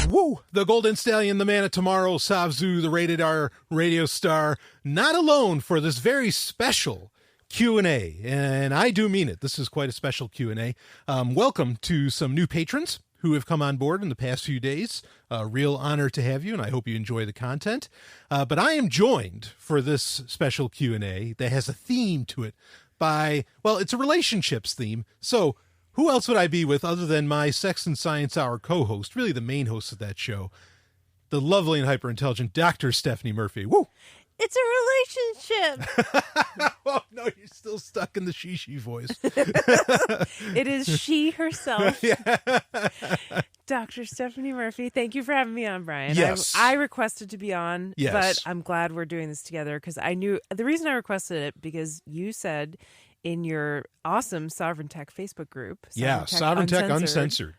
Woo! The Golden Stallion, the man of tomorrow, Savzu, the rated R radio star, not alone for this very special Q&A. And I do mean it. This is quite a special Q&A. Welcome to some new patrons who have come on board in the past few days. A real honor to have you, and I hope you enjoy the content. But I am joined for this special Q&A that has a theme to it by, well, it's a relationships theme. So who else would I be with other than my Sex and Science Hour co-host, really the main host of that show, the lovely and hyper-intelligent Dr. Stephanie Murphy. Woo! It's a relationship. Oh, no, you're still stuck in the she voice. It is she herself. Yeah. Dr. Stephanie Murphy. Thank you for having me on, Brian. Yes. I requested to be on, Yes. but I'm glad we're doing this together because I knew the reason I requested it because you said in your awesome Sovryn Tech Facebook group, Sovryn Tech Uncensored,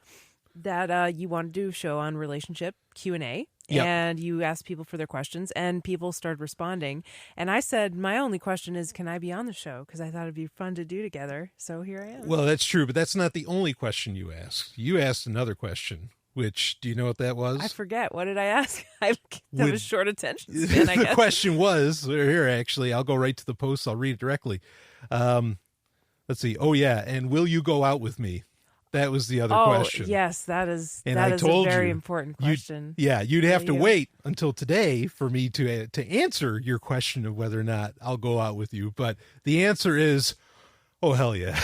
that you want to do a show on relationship Q&A. Yep. And you asked people for their questions, and people started responding. And I said, my only question is, can I be on the show? Because I thought it'd be fun to do together. So here I am. Well, that's true, but that's not the only question you asked. You asked another question, which, do you know what that was? I forget. What did I ask? I have a short attention span, I The guess. question was, here, actually, I'll go right to the post. I'll read it directly. Let's see. Oh, yeah. And will you go out with me? That was the other question. Yes, that is And a told very you, important question. You'd have to wait until today for me to answer your question of whether or not I'll go out with you. But the answer is, oh, hell yeah.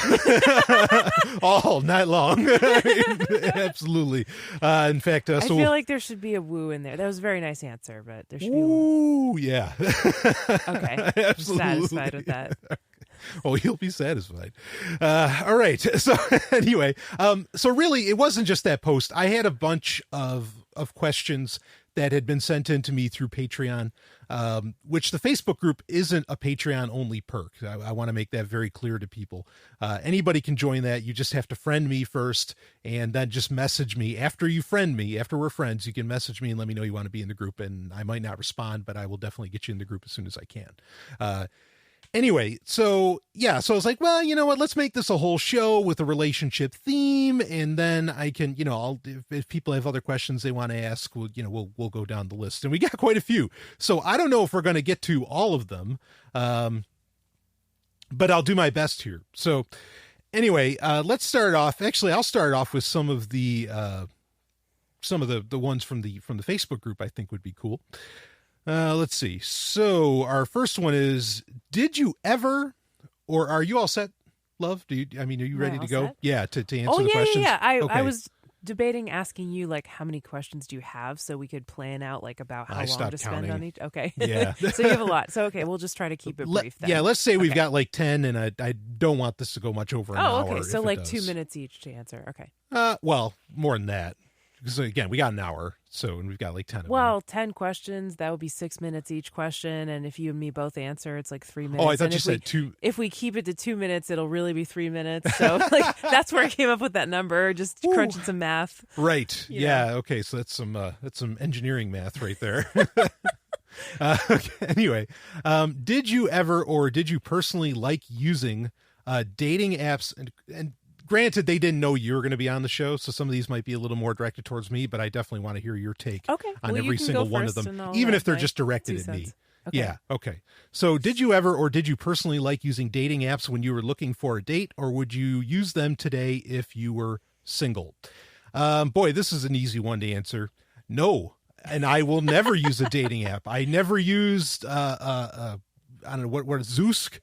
All night long. Absolutely. In fact, I feel like there should be a woo in there. That was a very nice answer, but there should be a Ooh, woo. yeah. Okay. Absolutely. I'm satisfied with that. Oh, you'll be satisfied. All right. So anyway, so really it wasn't just that post. I had a bunch of questions that had been sent in to me through Patreon, which the Facebook group isn't a Patreon only perk. I want to make that very clear to people. Anybody can join that. You just have to friend me first and then just message me after you friend me. After we're friends, you can message me and let me know you want to be in the group, and I might not respond, but I will definitely get you in the group as soon as I can. Anyway, so I was like, well, you know what, let's make this a whole show with a relationship theme. And then I can, if people have other questions they want to ask, we'll go down the list, and we got quite a few. So I don't know if we're going to get to all of them. But I'll do my best here. So anyway, let's start off. Actually, I'll start off with some of the ones from the Facebook group I think would be cool. Let's see. So our first one is, did you ever, or are you all set, love? Are you ready to go? Set? Yeah. To answer the questions. Yeah. Okay. I was debating asking you, like, how many questions do you have so we could plan out, like, about how long to spend on each. Okay. Yeah. So you have a lot. So, okay, we'll just try to keep it brief then. Yeah. Let's say we've got like 10, and I don't want this to go much over an hour. Oh, okay. So like 2 does. minutes each to answer. Okay. Well, more than that. Because again, we got an hour, and we've got like 10 of them. Well, 10 questions, that would be 6 minutes each question. And if you and me both answer, it's like 3 minutes. Oh, I thought and you said 2. If we keep it to 2 minutes, it'll really be 3 minutes. So like that's where I came up with that number, just crunching some math. Right. Yeah. Okay. So that's some engineering math right there. Okay. Anyway, did you ever, or did you personally like using dating apps? And granted, they didn't know you were going to be on the show, so some of these might be a little more directed towards me, but I definitely want to hear your take on every single one of them, even if they're just directed at me. Okay. Yeah. Okay. So did you ever, or did you personally like using dating apps when you were looking for a date, or would you use them today if you were single? Boy, this is an easy one to answer. No. And I will never use a dating app. I never used, I don't know, what is Zoosk?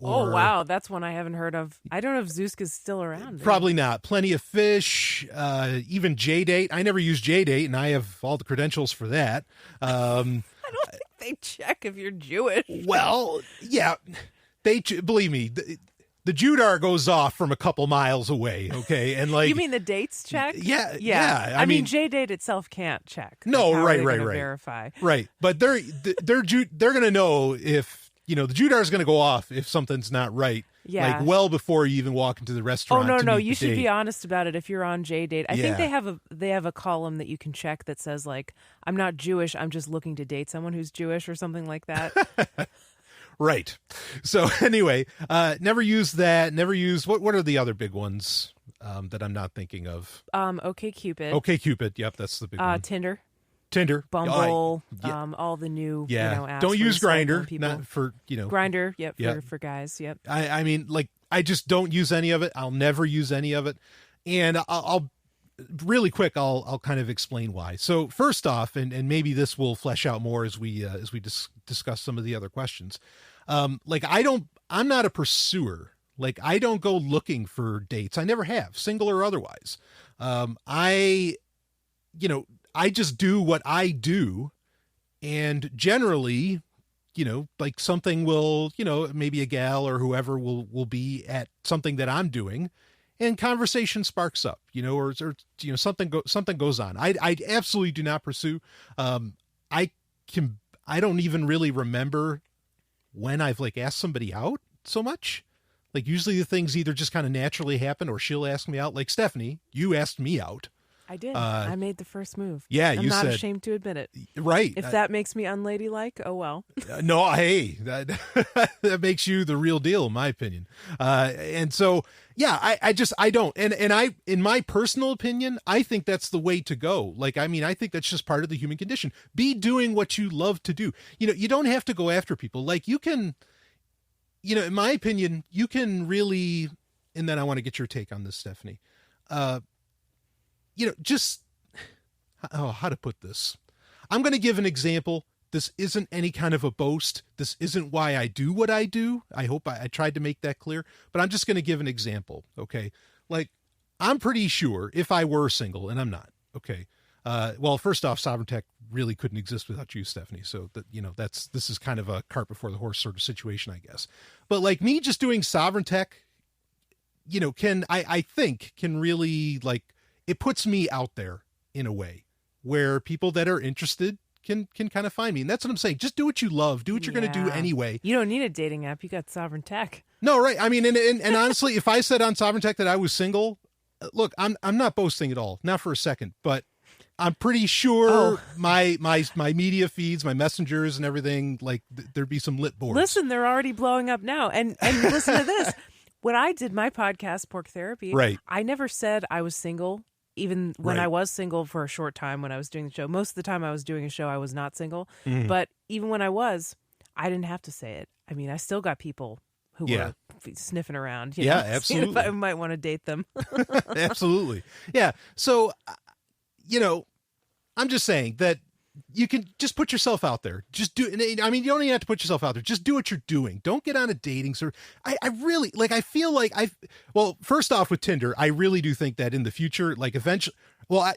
Oh, wow. That's one I haven't heard of. I don't know if Zoosk is still around. Probably not. Plenty of Fish, even JDate. I never use JDate, and I have all the credentials for that. I don't think they check if you're Jewish. Well, yeah. Believe me, the Judar goes off from a couple miles away, okay? And like, you mean the dates check? Yeah. I mean, JDate itself can't check. No, like, right. Verify. Right. But they're going to know if, the Judar is going to go off if something's not right. Yeah. Like well before you even walk into the restaurant. Oh, no. to meet You the should date. be honest about it if you're on JDate. I think Yeah. they have a column that you can check that says like, I'm not Jewish, I'm just looking to date someone who's Jewish or something like that. Right. So anyway, never use that. Never use what are the other big ones that I'm not thinking of? OkCupid. OkCupid. Yep, that's the big one. Tinder, Bumble, yeah. all the new apps. Don't use Grindr, people. Not for Grindr, for guys, yep. I mean, like, I just don't use any of it. I'll never use any of it, and I'll really quick. I'll kind of explain why. So first off, and maybe this will flesh out more as we discuss some of the other questions. Like, I'm not a pursuer. Like, I don't go looking for dates. I never have, single or otherwise. I just do what I do, and generally, like, something will, maybe a gal or whoever will be at something that I'm doing, and conversation sparks up, or something goes on. I absolutely do not pursue. I don't even really remember when I've, like, asked somebody out so much. Like, usually the things either just kind of naturally happen, or she'll ask me out. Like, Stephanie, you asked me out. I did. I made the first move. Yeah, I'm not ashamed to admit it. Right. If that makes me unladylike, oh well. No, hey, that makes you the real deal, in my opinion. And so, yeah, I don't. And I, in my personal opinion, I think that's the way to go. Like, I mean, I think that's just part of the human condition. Be doing what you love to do. You don't have to go after people. Like, you can, in my opinion, you can really, and then I want to get your take on this, Stephanie. How to put this? I'm going to give an example. This isn't any kind of a boast. This isn't why I do what I do. I hope I tried to make that clear, but I'm just going to give an example. Okay. Like, I'm pretty sure if I were single, and I'm not. Okay. Well, first off, Sovryn Tech really couldn't exist without you, Stephanie. So that, this is kind of a cart before the horse sort of situation, I guess. But like, me just doing Sovryn Tech, I think can really, like, it puts me out there in a way where people that are interested can kind of find me. And that's what I'm saying. Just do what you love. Do what you're going to do anyway. You don't need a dating app. You got Sovryn Tech. No, right. I mean, and honestly, if I said on Sovryn Tech that I was single, look, I'm not boasting at all. Not for a second, but I'm pretty sure my media feeds, my messengers and everything, like, there'd be some lit boards. Listen, they're already blowing up now. And listen to this. When I did my podcast, Pork Therapy, right, I never said I was single, even when right. I was single for a short time when I was doing the show. Most of the time I was doing a show, I was not single. Mm-hmm. But even when I was, I didn't have to say it. I mean, I still got people who were sniffing around. Absolutely. If I might want to date them. Absolutely. Yeah. So, I'm just saying that you can just put yourself out there. Just do. I mean, you don't even have to put yourself out there. Just do what you're doing. Don't get on a dating service. I really, like, I feel like well, first off with Tinder, I really do think that in the future, like, eventually,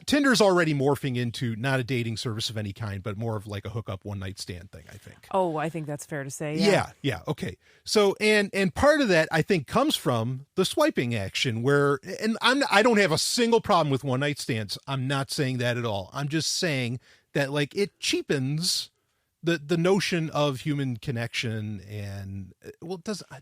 Tinder's already morphing into not a dating service of any kind, but more of like a hookup one night stand thing, I think. Oh, I think that's fair to say. Yeah. Okay. So, and part of that, I think, comes from the swiping action where, and I don't have a single problem with one night stands. I'm not saying that at all. I'm just saying that, like, it cheapens the notion of human connection, and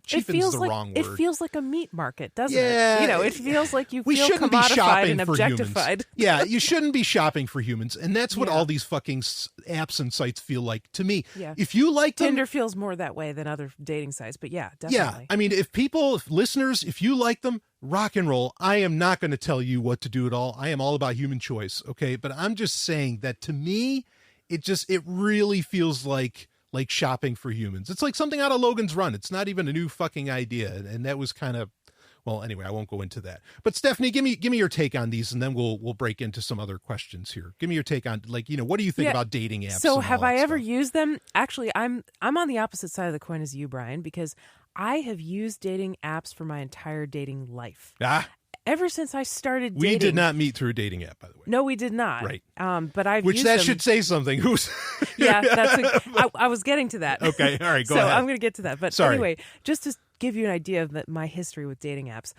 cheapens the wrong word. It feels like a meat market, doesn't it? It feels like you we feel shouldn't be commodified shopping and for objectified. Humans. Yeah, you shouldn't be shopping for humans, and that's what all these fucking apps and sites feel like to me. Yeah. If you like them, Tinder feels more that way than other dating sites, but yeah, definitely. Yeah, I mean, if listeners, if you like them, rock and roll. I am not going to tell you what to do at all. I am all about human choice, okay? But I'm just saying that to me, it really feels like shopping for humans. It's like something out of Logan's Run. It's not even a new fucking idea. And that was kind of, well, anyway, I won't go into that. But Stephanie, give me your take on these, and then we'll break into some other questions here. Give me your take on, like, what do you think about dating apps? So have I ever used them? Actually, I'm on the opposite side of the coin as you, Brian, because I have used dating apps for my entire dating life. Ever since I started dating. We did not meet through a dating app, by the way. No, we did not. Right. But I've Which used that them. should say something. I was getting to that. Okay, all right, go ahead. So I'm going to get to that. But anyway, just to give you an idea of my history with dating apps,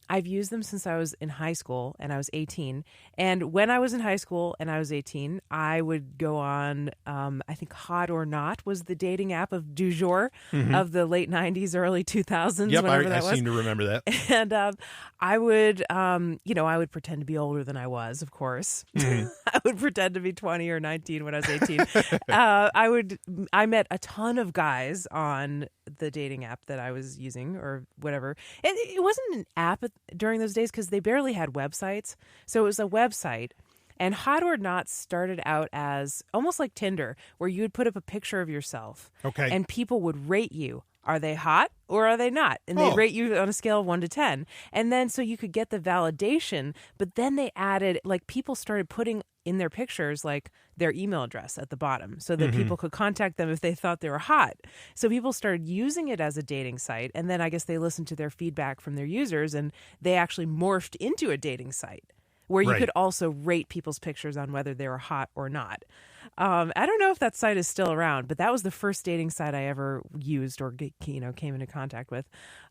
I've used them since I was in high school and I was 18. And when I was in high school and I was 18, I would go on, I think Hot or Not was the dating app of du jour of the late 90s, early 2000s. Yep, whenever that I was. seem to remember that. And I would, I would pretend to be older than I was, of course. I would pretend to be 20 or 19 when I was 18. I met a ton of guys on the dating app that I was using or whatever. It wasn't an app during those days because they barely had websites. So it was a website. And Hot or Not started out as almost like Tinder, where you would put up a picture of yourself. Okay. And people would rate you. Are they hot or are they not? And they rate you on a scale of 1 to 10. And then so you could get the validation. But then they added, like, people started putting in their pictures, like, their email address at the bottom so that people could contact them if they thought they were hot. So people started using it as a dating site. And then I guess they listened to their feedback from their users and they actually morphed into a dating site where you could also rate people's pictures on whether they were hot or not. I don't know if that site is still around, but that was the first dating site I ever used or came into contact with.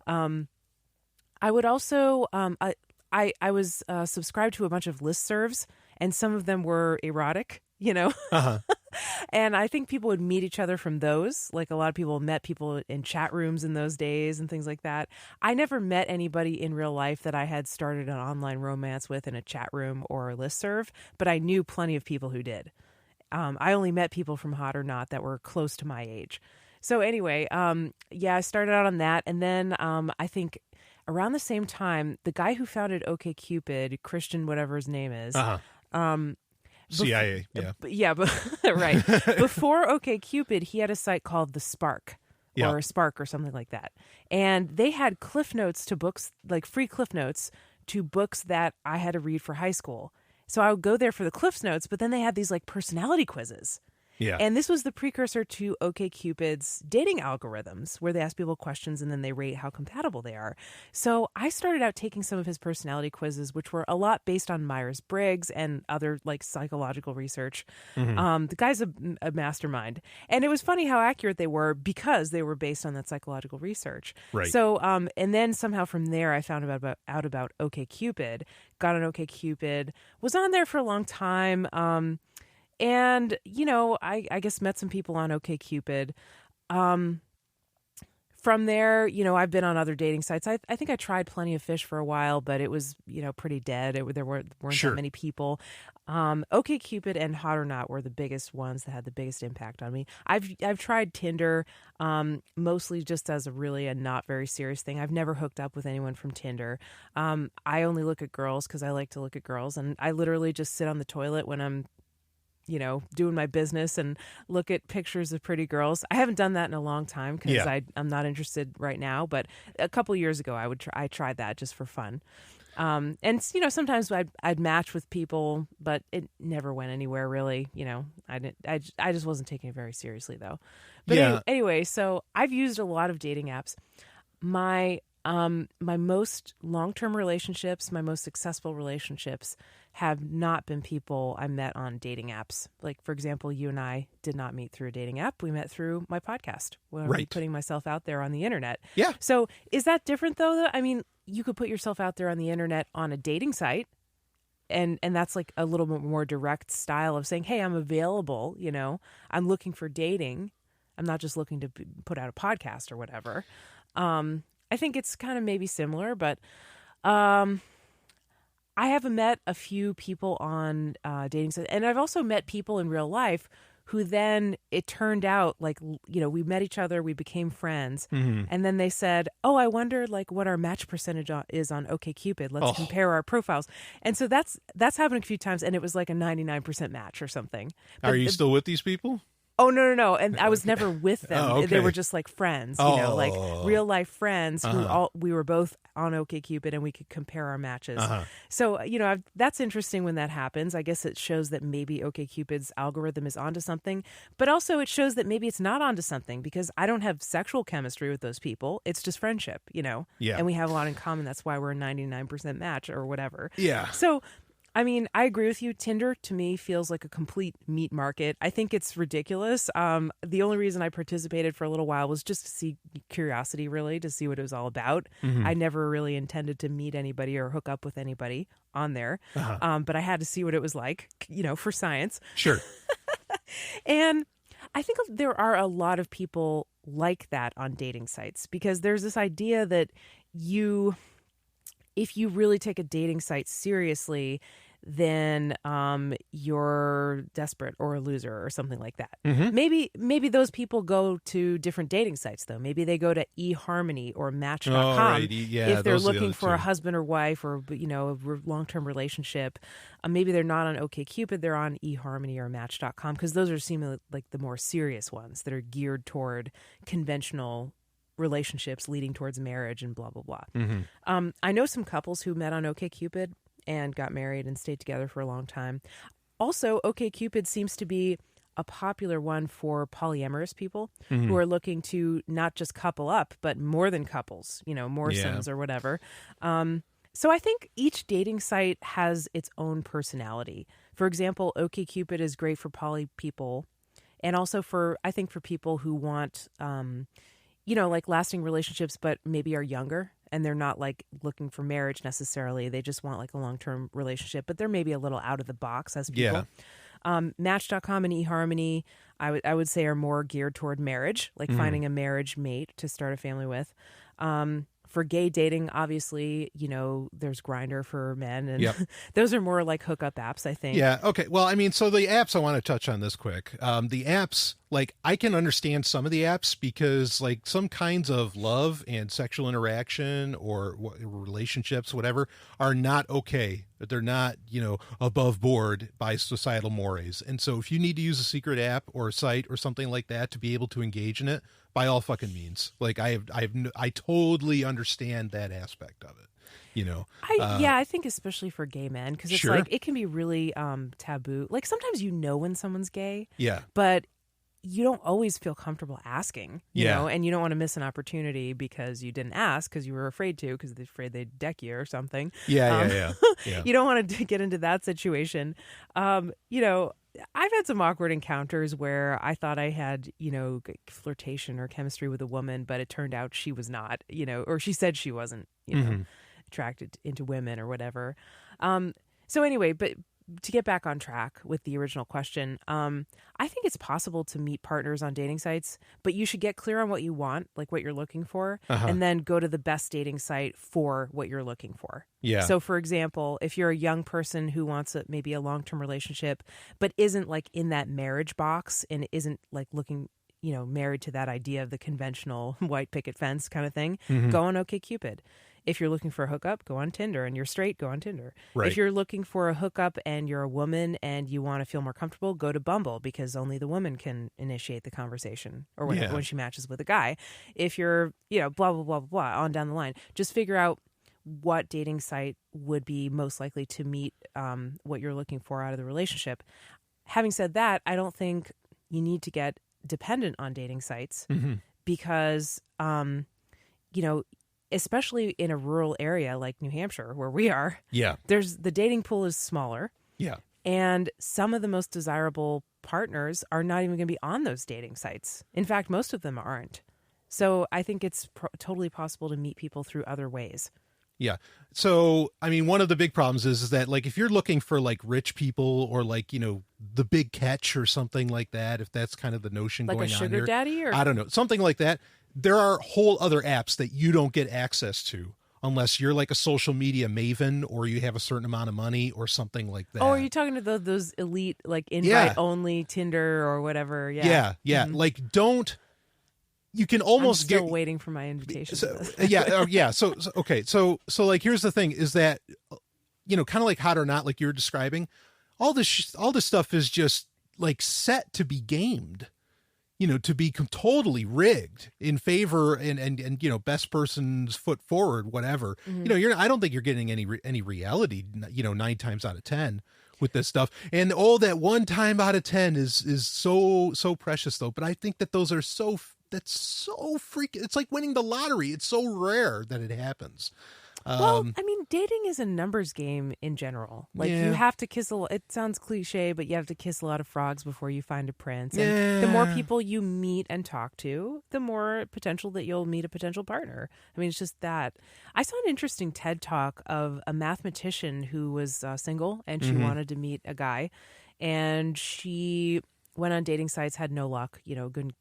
I would also I was subscribed to a bunch of listservs, and some of them were erotic, And I think people would meet each other from those. Like, a lot of people met people in chat rooms in those days and things like that. I never met anybody in real life that I had started an online romance with in a chat room or a listserv, but I knew plenty of people who did. I only met people from Hot or Not that were close to my age. So anyway, I started out on that. And then I think around the same time, the guy who founded OkCupid, Christian, whatever his name is, CIA, right. Before OkCupid, he had a site called The Spark or Spark or something like that. And they had cliff notes to books, like free cliff notes to books that I had to read for high school. So I would go there for the cliff notes, but then they had these like personality quizzes. Yeah. And this was the precursor to OkCupid's dating algorithms, where they ask people questions and then they rate how compatible they are. So I started out taking some of his personality quizzes, which were a lot based on Myers-Briggs and other like psychological research. The guy's a mastermind. And it was funny how accurate they were because they were based on that psychological research. Right. So, and then somehow from there, I found out about OkCupid, got on OkCupid, was on there for a long time. And, I guess met some people on OkCupid. From there, I've been on other dating sites. I think I tried Plenty of Fish for a while, but it was, pretty dead. There weren't that many people. OkCupid and Hot or Not were the biggest ones that had the biggest impact on me. I've tried Tinder, mostly just as a not very serious thing. I've never hooked up with anyone from Tinder. I only look at girls because I like to look at girls, and I literally just sit on the toilet when I'm doing my business and look at pictures of pretty girls. I haven't done that in a long time because I'm not interested right now. But a couple years ago, I tried that just for fun. And sometimes I'd match with people, but it never went anywhere really. I just wasn't taking it very seriously though. But anyway, so I've used a lot of dating apps. My most long-term relationships, my most successful relationships have not been people I met on dating apps. Like, for example, you and I did not meet through a dating app. We met through my podcast when I'm putting myself out there on the internet. Yeah. So is that different though? I mean, you could put yourself out there on the internet on a dating site. And that's like a little bit more direct style of saying, hey, I'm available. I'm looking for dating. I'm not just looking to put out a podcast or whatever. I think it's kind of maybe similar, but I have met a few people on dating sites, and I've also met people in real life who then it turned out like, we met each other, we became friends, and then they said, oh, I wonder like what our match percentage is on OkCupid. Let's compare our profiles. And so that's happened a few times, and it was like a 99% match or something. But are you still with these people? Oh, no. And I was never with them. Oh, okay. They were just like friends, like real life friends who we were both on OkCupid and we could compare our matches. So, that's interesting when that happens. I guess it shows that maybe OkCupid's algorithm is onto something, but also it shows that maybe it's not onto something because I don't have sexual chemistry with those people. It's just friendship, Yeah. and we have a lot in common. That's why we're a 99% match or whatever. Yeah. So I mean, I agree with you. Tinder to me feels like a complete meat market. I think it's ridiculous. The only reason I participated for a little while was just to see curiosity, really, to see what it was all about. I never really intended to meet anybody or hook up with anybody on there. But I had to see what it was like, for science. Sure. And I think there are a lot of people like that on dating sites because there's this idea that if you really take a dating site seriously, then you're desperate or a loser or something like that. Maybe those people go to different dating sites, though. Maybe they go to eHarmony or Match.com right. Yeah, if they're those are the looking other for a two. husband or wife or a long-term relationship. Maybe they're not on OkCupid, they're on eHarmony or Match.com because those are seemingly like the more serious ones that are geared toward conventional relationships leading towards marriage and blah, blah, blah. I know some couples who met on OkCupid and got married and stayed together for a long time. Also, OkCupid seems to be a popular one for polyamorous people who are looking to not just couple up, but more than couples, moresomes or whatever. So I think each dating site has its own personality. For example, OkCupid is great for poly people and also for people who want, like lasting relationships, but maybe are younger. And they're not like looking for marriage necessarily. They just want like a long-term relationship, but they're maybe a little out of the box as people. Match.com and eHarmony, I would say are more geared toward marriage, like finding a marriage mate to start a family with. For gay dating, obviously, there's Grindr for men, and those are more like hookup apps, I think. Yeah. Okay. Well, I mean, so the apps, I want to touch on this quick. The apps, like, I can understand some of the apps because, like, some kinds of love and sexual interaction or relationships, whatever, are not okay. But they're not, above board by societal mores. And so if you need to use a secret app or a site or something like that to be able to engage in it, by all fucking means. Like, I totally understand that aspect of it. I think especially for gay men, because it's like it can be really taboo. Like sometimes when someone's gay, but you don't always feel comfortable asking, you know, and you don't want to miss an opportunity because you didn't ask because you were afraid to, because they're afraid they'd deck you or something. You don't want to get into that situation. I've had some awkward encounters where I thought I had, flirtation or chemistry with a woman, but it turned out she was not, or she said she wasn't, attracted into women or whatever. So anyway, but to get back on track with the original question, I think it's possible to meet partners on dating sites, but you should get clear on what you want, like what you're looking for, and then go to the best dating site for what you're looking for. Yeah. So, for example, if you're a young person who wants maybe a long-term relationship, but isn't like in that marriage box and isn't like looking, married to that idea of the conventional white picket fence kind of thing, go on OkCupid. If you're looking for a hookup, go on Tinder, and you're straight, go on Tinder. Right. If you're looking for a hookup and you're a woman and you want to feel more comfortable, go to Bumble, because only the woman can initiate the conversation or whatever when she matches with a guy. If you're, blah, blah, blah, blah, on down the line, just figure out what dating site would be most likely to meet what you're looking for out of the relationship. Having said that, I don't think you need to get dependent on dating sites because, especially in a rural area like New Hampshire, where we are, the dating pool is smaller. Yeah. And some of the most desirable partners are not even going to be on those dating sites. In fact, most of them aren't. So I think it's totally possible to meet people through other ways. Yeah. So, I mean, one of the big problems is that, like, if you're looking for like rich people or like, the big catch or something like that, if that's kind of the notion like going on here. Like a sugar daddy? Or I don't know, something like that. There are whole other apps that you don't get access to unless you're like a social media maven or you have a certain amount of money or something like that. Oh, are you talking to those elite, like invite only Tinder or whatever? Yeah. Like you can almost I'm still waiting for my invitation. So, So, okay. So like, here's the thing is that, kind of like Hot or Not, like you were describing, all this stuff is just like set to be gamed. To be totally rigged in favor and best person's foot forward, whatever. I don't think you're getting any reality, 9 times out of 10 with this stuff. And that 1 time out of 10 is so precious though. But I think that those are that's so freaking, it's like winning the lottery. It's so rare that it happens. Well, I mean, dating is a numbers game in general. Like, you have to kiss it sounds cliche, but you have to kiss a lot of frogs before you find a prince. And the more people you meet and talk to, the more potential that you'll meet a potential partner. I mean, it's just that. I saw an interesting TED Talk of a mathematician who was single, and she wanted to meet a guy. And she went on dating sites, had no luck,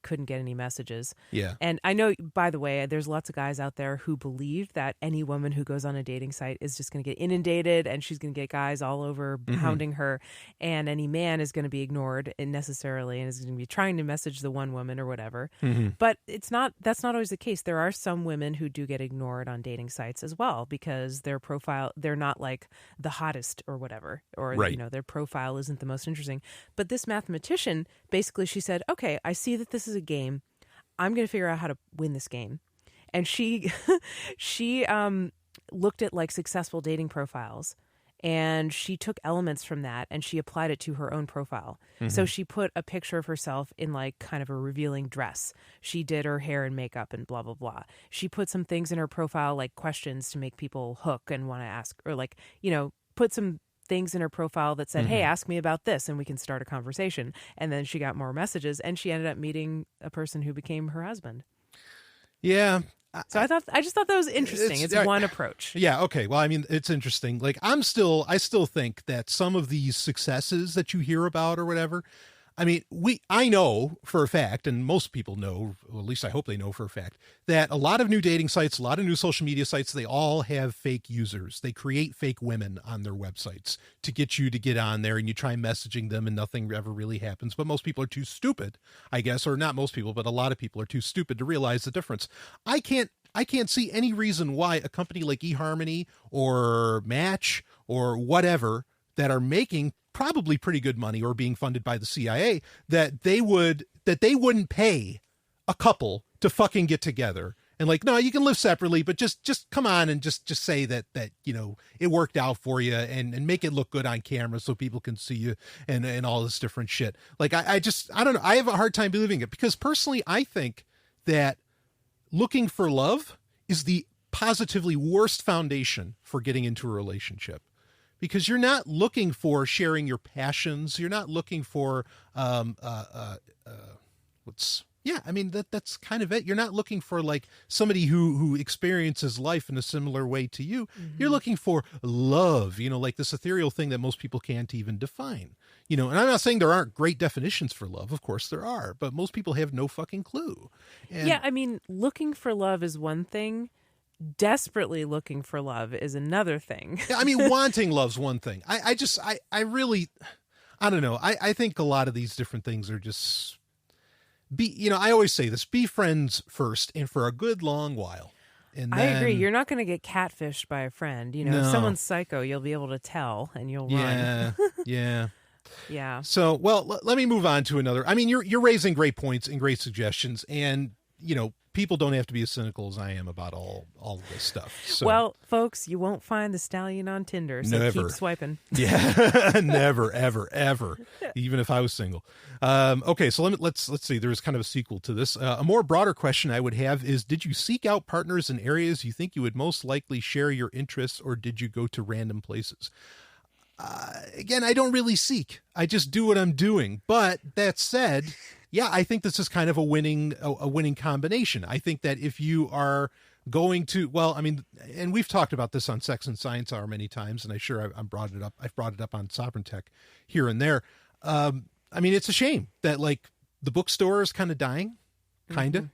couldn't get any messages. Yeah. And I know, by the way, there's lots of guys out there who believe that any woman who goes on a dating site is just going to get inundated and she's going to get guys all over hounding her. And any man is going to be ignored necessarily and is going to be trying to message the one woman or whatever. But that's not always the case. There are some women who do get ignored on dating sites as well because their profile, they're not like the hottest or whatever, or, their profile isn't the most interesting. But this mathematician, basically, she said, okay, I see that this is a game. I'm going to figure out how to win this game. And she looked at like successful dating profiles, and she took elements from that and she applied it to her own profile. So she put a picture of herself in like kind of a revealing dress. She did her hair and makeup and blah, blah, blah. She put some things in her profile, like questions to make people hook and want to ask, or like, put some things in her profile that said, hey, ask me about this and we can start a conversation. And then she got more messages and she ended up meeting a person who became her husband. Yeah. So I just thought that was interesting. It's one approach. Yeah. Okay. Well, I mean, it's interesting. Like I still think that some of these successes that you hear about or whatever, I mean, I know for a fact, and most people know, or at least I hope they know for a fact, that a lot of new dating sites, a lot of new social media sites, they all have fake users. They create fake women on their websites to get you to get on there, and you try messaging them and nothing ever really happens. But most people are too stupid, I guess, or not most people, but a lot of people are too stupid to realize the difference. I can't see any reason why a company like eHarmony or Match or whatever that are making probably pretty good money or being funded by the CIA, that they wouldn't pay a couple to fucking get together and like, no, you can live separately, but just come on and just say that it worked out for you and make it look good on camera so people can see you and all this different shit. Like I don't know. I have a hard time believing it because personally I think that looking for love is the positively worst foundation for getting into a relationship. Because you're not looking for sharing your passions. You're not looking for, that's kind of it. You're not looking for like somebody who experiences life in a similar way to you. You're looking for love, like this ethereal thing that most people can't even define, and I'm not saying there aren't great definitions for love. Of course there are, but most people have no fucking clue. And yeah. I mean, looking for love is one thing. Desperately looking for love is another thing. I mean, wanting love's one thing. I really, I don't know. I think a lot of these different things are just I always say this, be friends first and for a good long while. And then, I agree. You're not going to get catfished by a friend. No. If someone's psycho, you'll be able to tell and you'll run. Yeah. Yeah. So, well, let me move on to another. I mean, you're raising great points and great suggestions, and people don't have to be as cynical as I am about all of this stuff. So. Well, folks, you won't find the stallion on Tinder, so Never. keep swiping. Yeah, never, ever, ever. Even if I was single. Okay, so let's see. There's kind of a sequel to this. A more broader question I would have is: did you seek out partners in areas you think you would most likely share your interests, or did you go to random places? Again, I don't really seek. I just do what I'm doing. But that said, yeah, I think this is kind of a winning combination. I think that if you are going to, and we've talked about this on Sex and Science Hour many times, and I've brought it up on Sovryn Tech here and there. It's a shame that like the bookstore is kind of dying, kind of.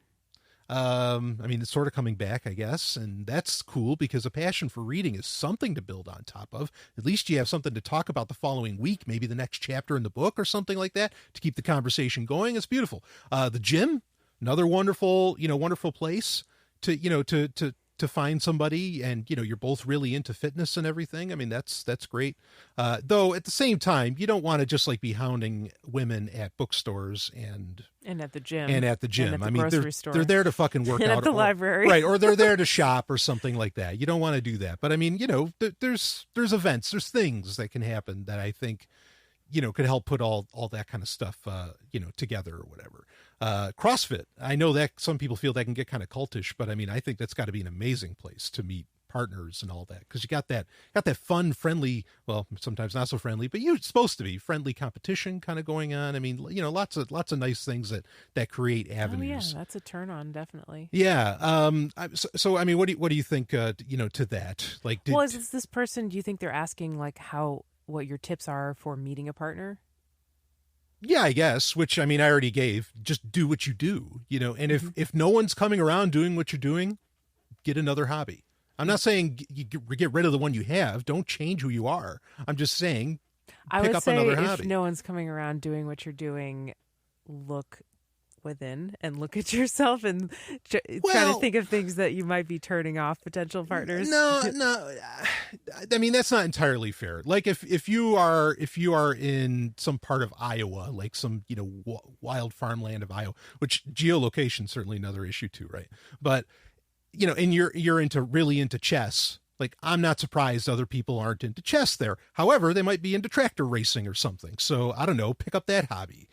It's sort of coming back, I guess, and that's cool because a passion for reading is something to build on top of. At least you have something to talk about the following week, maybe the next chapter in the book or something like that to keep the conversation going. It's beautiful. The gym, another wonderful place to find somebody, and you're both really into fitness and everything. I mean, that's great. Though at the same time, you don't want to just like be hounding women at bookstores and at the gym. And at the gym. And at the grocery store. They're there to fucking work and out. At the library. Right. Or they're there to shop or something like that. You don't want to do that. But I mean, there's events, there's things that can happen that I think, could help put all that kind of stuff, together or whatever. CrossFit. I know that some people feel that can get kind of cultish, but I mean, I think that's got to be an amazing place to meet partners and all that, because you got that fun, friendly, well, sometimes not so friendly, but you're supposed to be friendly competition kind of going on. I mean, lots of nice things that create avenues. Oh yeah, that's a turn on, definitely. Yeah. So I mean, what do you think? To that, like, Is this person? Do you think they're asking like what your tips are for meeting a partner? Yeah, I guess, which, I mean, I already gave. Just do what you do, and if no one's coming around doing what you're doing, get another hobby. I'm not saying you get rid of the one you have. Don't change who you are. I'm just saying pick up another hobby. If no one's coming around doing what you're doing, look within and look at yourself and try to think of things that you might be turning off potential partners. No. I mean, that's not entirely fair. Like if you are in some part of Iowa, like some, wild farmland of Iowa, which geolocation is certainly another issue too, right? But, and you're really into chess. Like, I'm not surprised other people aren't into chess there. However, they might be into tractor racing or something. So I don't know, pick up that hobby.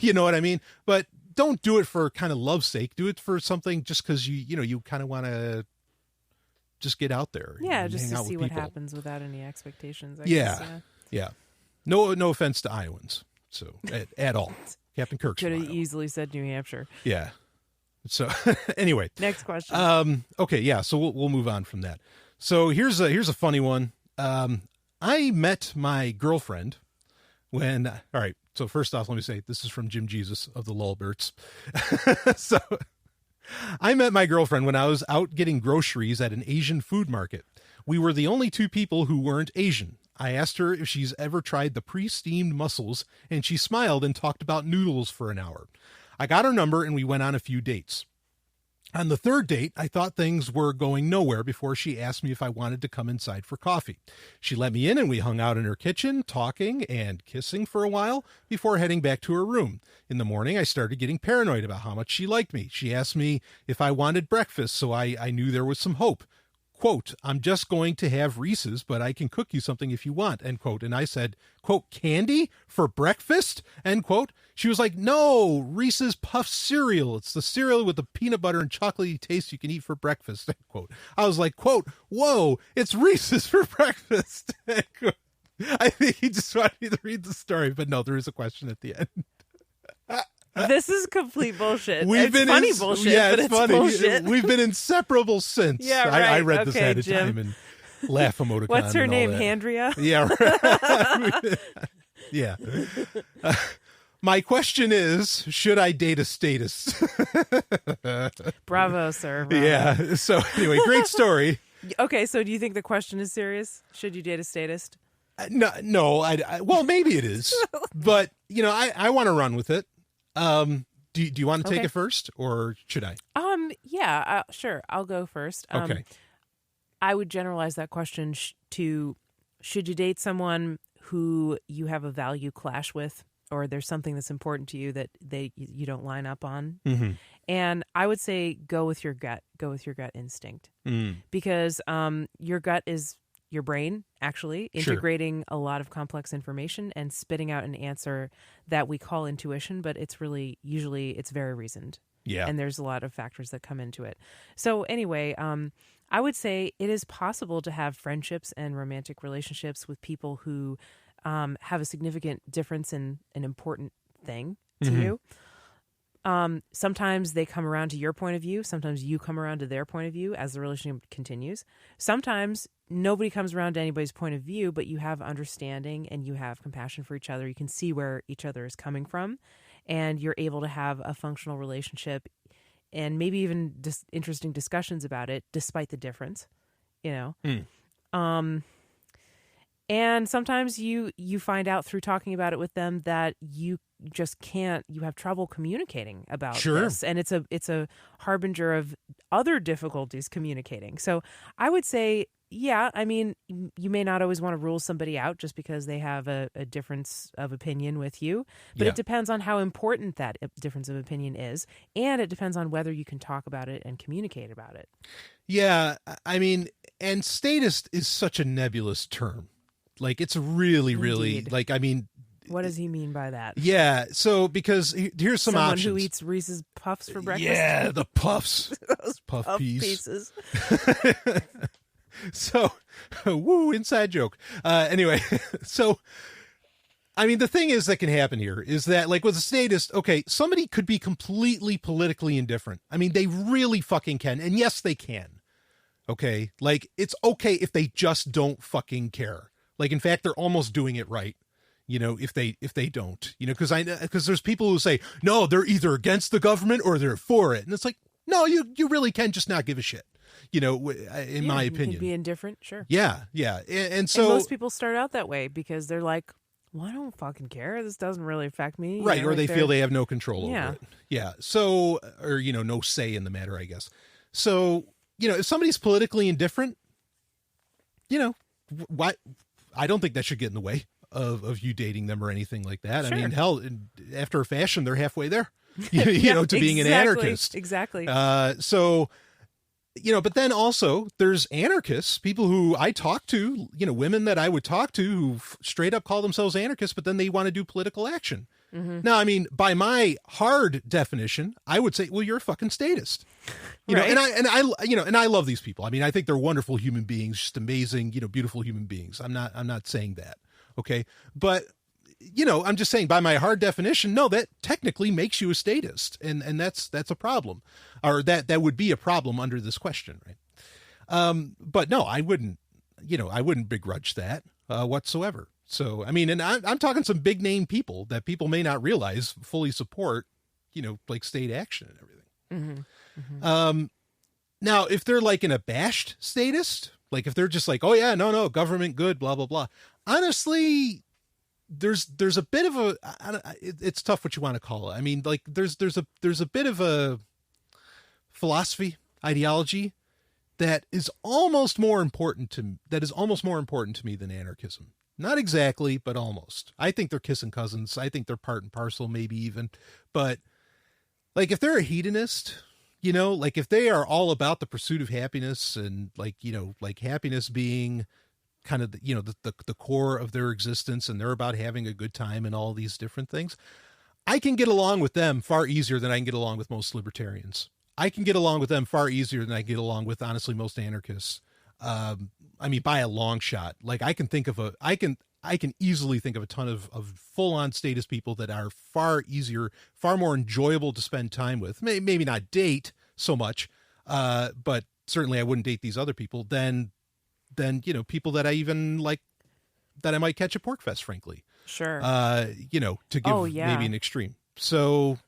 You know what I mean? But don't do it for kind of love's sake. Do it for something just because you kind of want to just get out there. Yeah, just to see what happens without any expectations. I guess, guess, yeah. No offense to Iowans, so at all. Captain Kirk's could have easily said New Hampshire. Yeah. So anyway, next question. Okay, yeah. So we'll move on from that. So here's a funny one. I met my girlfriend when. All right. So first off, let me say this is from Jim Jesus of the Lulberts. So I met my girlfriend when I was out getting groceries at an Asian food market. We were the only two people who weren't Asian. I asked her if she's ever tried the pre-steamed mussels, and she smiled and talked about noodles for an hour. I got her number and we went on a few dates. On the third date, I thought things were going nowhere before she asked me if I wanted to come inside for coffee. She let me in and we hung out in her kitchen, talking and kissing for a while before heading back to her room. In the morning, I started getting paranoid about how much she liked me. She asked me if I wanted breakfast, so I knew there was some hope. Quote, I'm just going to have Reese's, but I can cook you something if you want, end quote. And I said, quote, candy for breakfast, end quote. She was like, no, Reese's Puff cereal. It's the cereal with the peanut butter and chocolatey taste you can eat for breakfast, end quote. I was like, quote, whoa, it's Reese's for breakfast, end quote. I think he just wanted me to read the story, but no, there is a question at the end. This is complete bullshit. It's funny bullshit, yeah, but it's funny. Bullshit. We've been inseparable since. Yeah, right. I read this ahead of Jim. time and laugh emoticon. What's her name? Handria? Yeah. Right. Yeah. My question is, should I date a statist? Bravo, sir. Bravo. Yeah. So anyway, great story. Okay, so do you think the question is serious? Should you date a statist? No. Well, maybe it is, but I want to run with it. Do you want to take it first, or should I? Yeah, sure. I'll go first. Okay. I would generalize that question to, should you date someone who you have a value clash with, or there's something that's important to you that you don't line up on? Mm-hmm. And I would say go with your gut. Go with your gut instinct, because your gut is your brain actually integrating a lot of complex information and spitting out an answer that we call intuition, but it's really it's very reasoned. Yeah. And there's a lot of factors that come into it. So anyway, I would say it is possible to have friendships and romantic relationships with people who have a significant difference in an important thing to you. Sometimes they come around to your point of view. Sometimes you come around to their point of view as the relationship continues. Sometimes nobody comes around to anybody's point of view, but you have understanding and you have compassion for each other. You can see where each other is coming from, and you're able to have a functional relationship and maybe even just interesting discussions about it, despite the difference, And sometimes you find out through talking about it with them that you just can't. You have trouble communicating about this, and it's a harbinger of other difficulties communicating. So I would say, yeah, I mean, you may not always want to rule somebody out just because they have a difference of opinion with you, but it depends on how important that difference of opinion is, and it depends on whether you can talk about it and communicate about it. Yeah, I mean, and statist is such a nebulous term. Like, it's really, really, like, I mean... What does he mean by that? Yeah, so, because here's some options. Someone who eats Reese's Puffs for breakfast? Yeah, the Puffs. Those puff pieces. So, woo, inside joke. Anyway, so, I mean, the thing is that can happen here is that, like, with a statist, okay, somebody could be completely politically indifferent. I mean, they really fucking can. And yes, they can. Okay. Like, it's okay if they just don't fucking care. Like, in fact, they're almost doing it right. You know, if they don't, you know, because there's people who say, no, they're either against the government or they're for it. And it's like, no, you really can just not give a shit, you know, in my opinion. You can be indifferent, sure. Yeah, yeah. And so most people start out that way because they're like, well, I don't fucking care. This doesn't really affect me. Right, you know, or like they feel they have no control over it. Yeah, so, or, you know, no say in the matter, I guess. So, you know, if somebody's politically indifferent, you know, why? I don't think that should get in the way of you dating them or anything like that. Sure. I mean, hell, after a fashion, they're halfway there, you know, to being an anarchist. Exactly. So, you know, but then also there's anarchists, people who I talk to, you know, women that I would talk to who straight up call themselves anarchists, but then they want to do political action. Mm-hmm. Now, I mean, by my hard definition, I would say, well, you're a fucking statist, you know, and I love these people. I mean, I think they're wonderful human beings, just amazing, you know, beautiful human beings. I'm not saying that. Okay. But, you know, I'm just saying by my hard definition, no, that technically makes you a statist. And that's a problem, or that would be a problem under this question. Right. But no, I wouldn't begrudge that, whatsoever. So, I mean, and I'm talking some big name people that people may not realize fully support, you know, like state action and everything. Mm-hmm. Mm-hmm. Now, if they're like an abashed statist, like if they're just like, oh yeah, no, government good, blah, blah, blah. Honestly, there's a bit of a, it's tough what you want to call it. I mean, like there's a bit of a philosophy, ideology that is almost more important to me than anarchism. Not exactly, but almost. I think they're kissing cousins. I think they're part and parcel, maybe even. But like if they're a hedonist, you know, like if they are all about the pursuit of happiness and like, you know, like happiness being kind of, you know, the core of their existence, and they're about having a good time and all these different things, I can get along with them far easier than I can get along with most libertarians. I can get along with them far easier than I get along with, honestly, most anarchists. I mean, by a long shot. Like I can easily think of a ton of full-on statist people that are far easier, far more enjoyable to spend time with. Maybe not date so much, but certainly I wouldn't date these other people than, you know, people that I even like, that I might catch at Porkfest, frankly. Sure. You know, to give maybe an extreme. So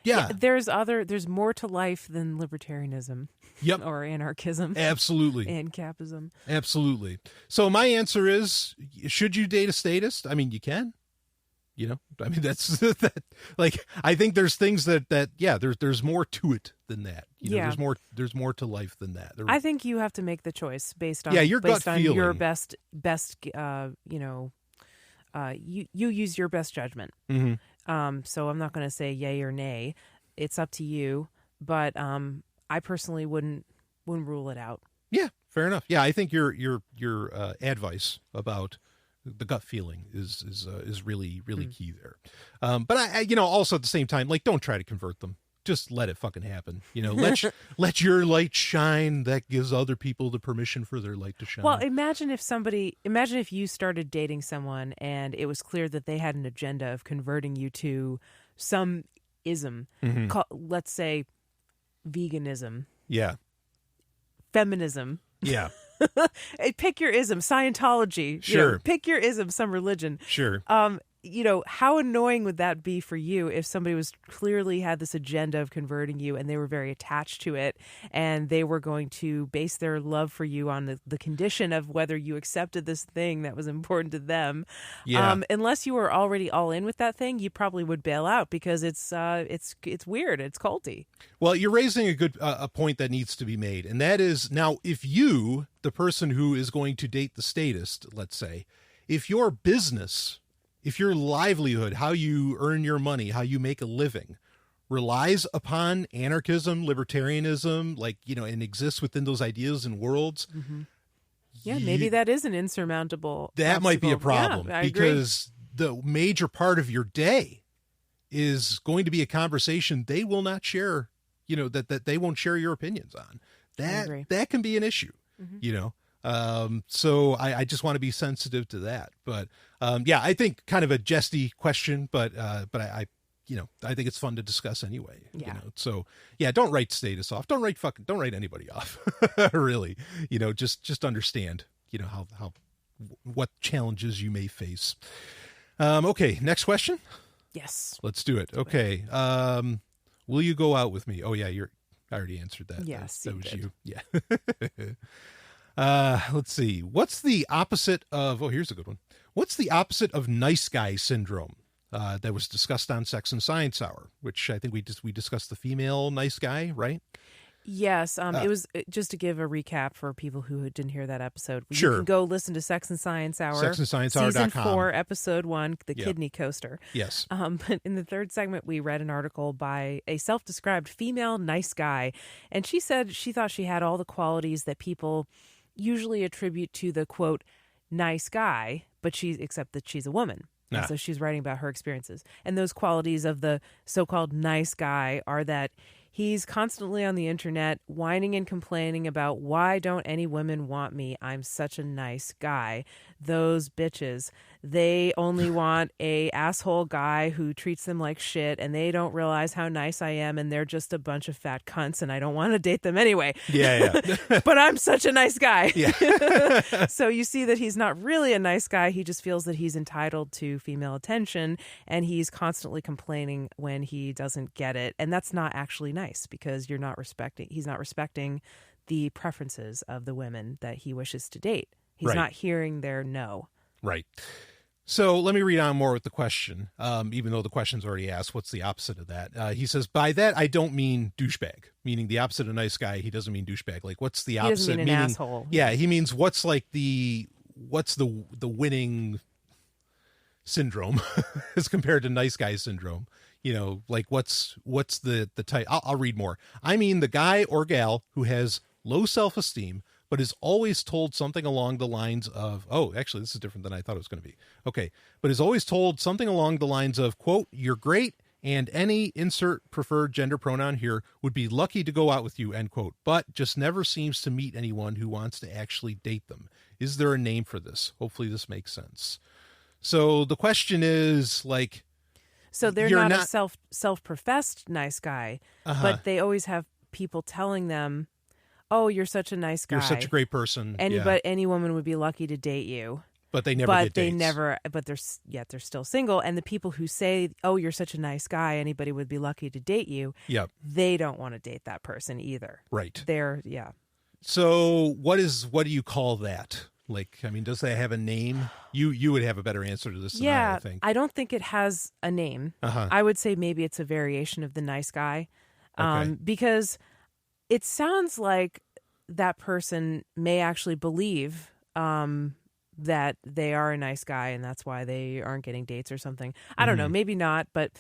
yeah. There's more to life than libertarianism. Yep. Or anarchism. Absolutely. And capism. Absolutely. So my answer is, should you date a statist? I mean, you can, you know, I mean, that's that, like, I think there's things that there's more to it than that. You know, there's more to life than that. I think you have to make the choice based on your gut feeling. Your best, you know, you use your best judgment. Mm-hmm. So I'm not going to say yay or nay. It's up to you. But, I personally wouldn't rule it out. Yeah, fair enough. Yeah, I think your advice about the gut feeling is really key there. But I you know, also at the same time, like, don't try to convert them. Just let it fucking happen. You know, let your light shine. That gives other people the permission for their light to shine. Well, imagine if you started dating someone and it was clear that they had an agenda of converting you to some ism. Mm-hmm. Let's say veganism. Yeah. Feminism. Yeah. Pick your ism. Scientology. Sure. You know, pick your ism, some religion. Sure. You know, how annoying would that be for you if somebody was clearly had this agenda of converting you and they were very attached to it and they were going to base their love for you on the condition of whether you accepted this thing that was important to them. Yeah. Unless you were already all in with that thing, you probably would bail out because it's weird. It's culty. Well, you're raising a good a point that needs to be made. And that is, now, if you, the person who is going to date the statist, let's say, if your business, if your livelihood, how you earn your money, how you make a living, relies upon anarchism, libertarianism, like, you know, and exists within those ideas and worlds. Mm-hmm. Yeah, maybe that is an insurmountable That obstacle. might be a problem, yeah, because the major part of your day is going to be a conversation they will not share, you know, that they won't share your opinions on. That can be an issue, mm-hmm. you know. So I just want to be sensitive to that. But yeah, I think kind of a jesty question, but I I think it's fun to discuss anyway. Yeah. So yeah, don't write status off. Don't write anybody off. Really. Just understand, how what challenges you may face. Okay, next question. Yes. Let's do it. Okay. Will you go out with me? Oh yeah, I already answered that. Yes, that was did. you. Yeah. Let's see. What's the opposite of? Oh, here's a good one. What's the opposite of nice guy syndrome? That was discussed on Sex and Science Hour, which I think we discussed the female nice guy, right? Yes, it was just to give a recap for people who didn't hear that episode. Sure. You can go listen to Sex and Science Hour. SexandScienceHour.com. Season 4, Episode 1, The Kidney Coaster. Yes. But in the third segment, we read an article by a self-described female nice guy. And she said she thought she had all the qualities that people usually attribute to the, quote, nice guy, except that she's a woman. And so she's writing about her experiences. And those qualities of the so-called nice guy are that he's constantly on the internet whining and complaining about why don't any women want me? I'm such a nice guy. Those bitches, they only want a asshole guy who treats them like shit, and they don't realize how nice I am, and they're just a bunch of fat cunts, and I don't want to date them anyway. Yeah. But I'm such a nice guy. Yeah. So you see that he's not really a nice guy. He just feels that he's entitled to female attention, and he's constantly complaining when he doesn't get it. And that's not actually nice, because he's not respecting the preferences of the women that he wishes to date. He's not hearing their no. Right. So let me read on more with the question, even though the question's already asked, what's the opposite of that? He says, by that, I don't mean douchebag, meaning the opposite of nice guy. He doesn't mean douchebag. Like, what's the opposite? He doesn't mean an asshole. Yeah, he means what's the winning syndrome as compared to nice guy syndrome. Like what's the type? I'll read more. I mean the guy or gal who has low self-esteem, but is always told something along the lines of, oh, actually, this is different than I thought it was going to be. Okay. But is always told something along the lines of, quote, you're great, and any insert preferred gender pronoun here would be lucky to go out with you, end quote, but just never seems to meet anyone who wants to actually date them. Is there a name for this? Hopefully this makes sense. So the question is, like, so they're not a self-professed nice guy, but they always have people telling them, oh, you're such a nice guy. You're such a great person. But any woman would be lucky to date you. But they never get dates. But they're still single. And the people who say, oh, you're such a nice guy, anybody would be lucky to date you. Yep. They don't want to date that person either. Right. So what do you call that? Like, I mean, does that have a name? You would have a better answer to this than I think. I don't think it has a name. I would say maybe it's a variation of the nice guy. Because it sounds like that person may actually believe that they are a nice guy and that's why they aren't getting dates or something. I don't know, maybe not, but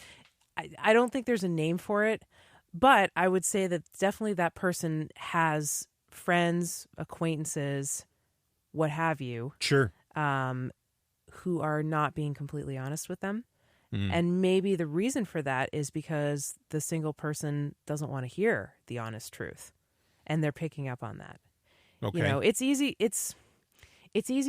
I don't think there's a name for it. But I would say that definitely that person has friends, acquaintances, what have you, sure, who are not being completely honest with them. And maybe the reason for that is because the single person doesn't want to hear the honest truth, and they're picking up on that. Okay. It's easy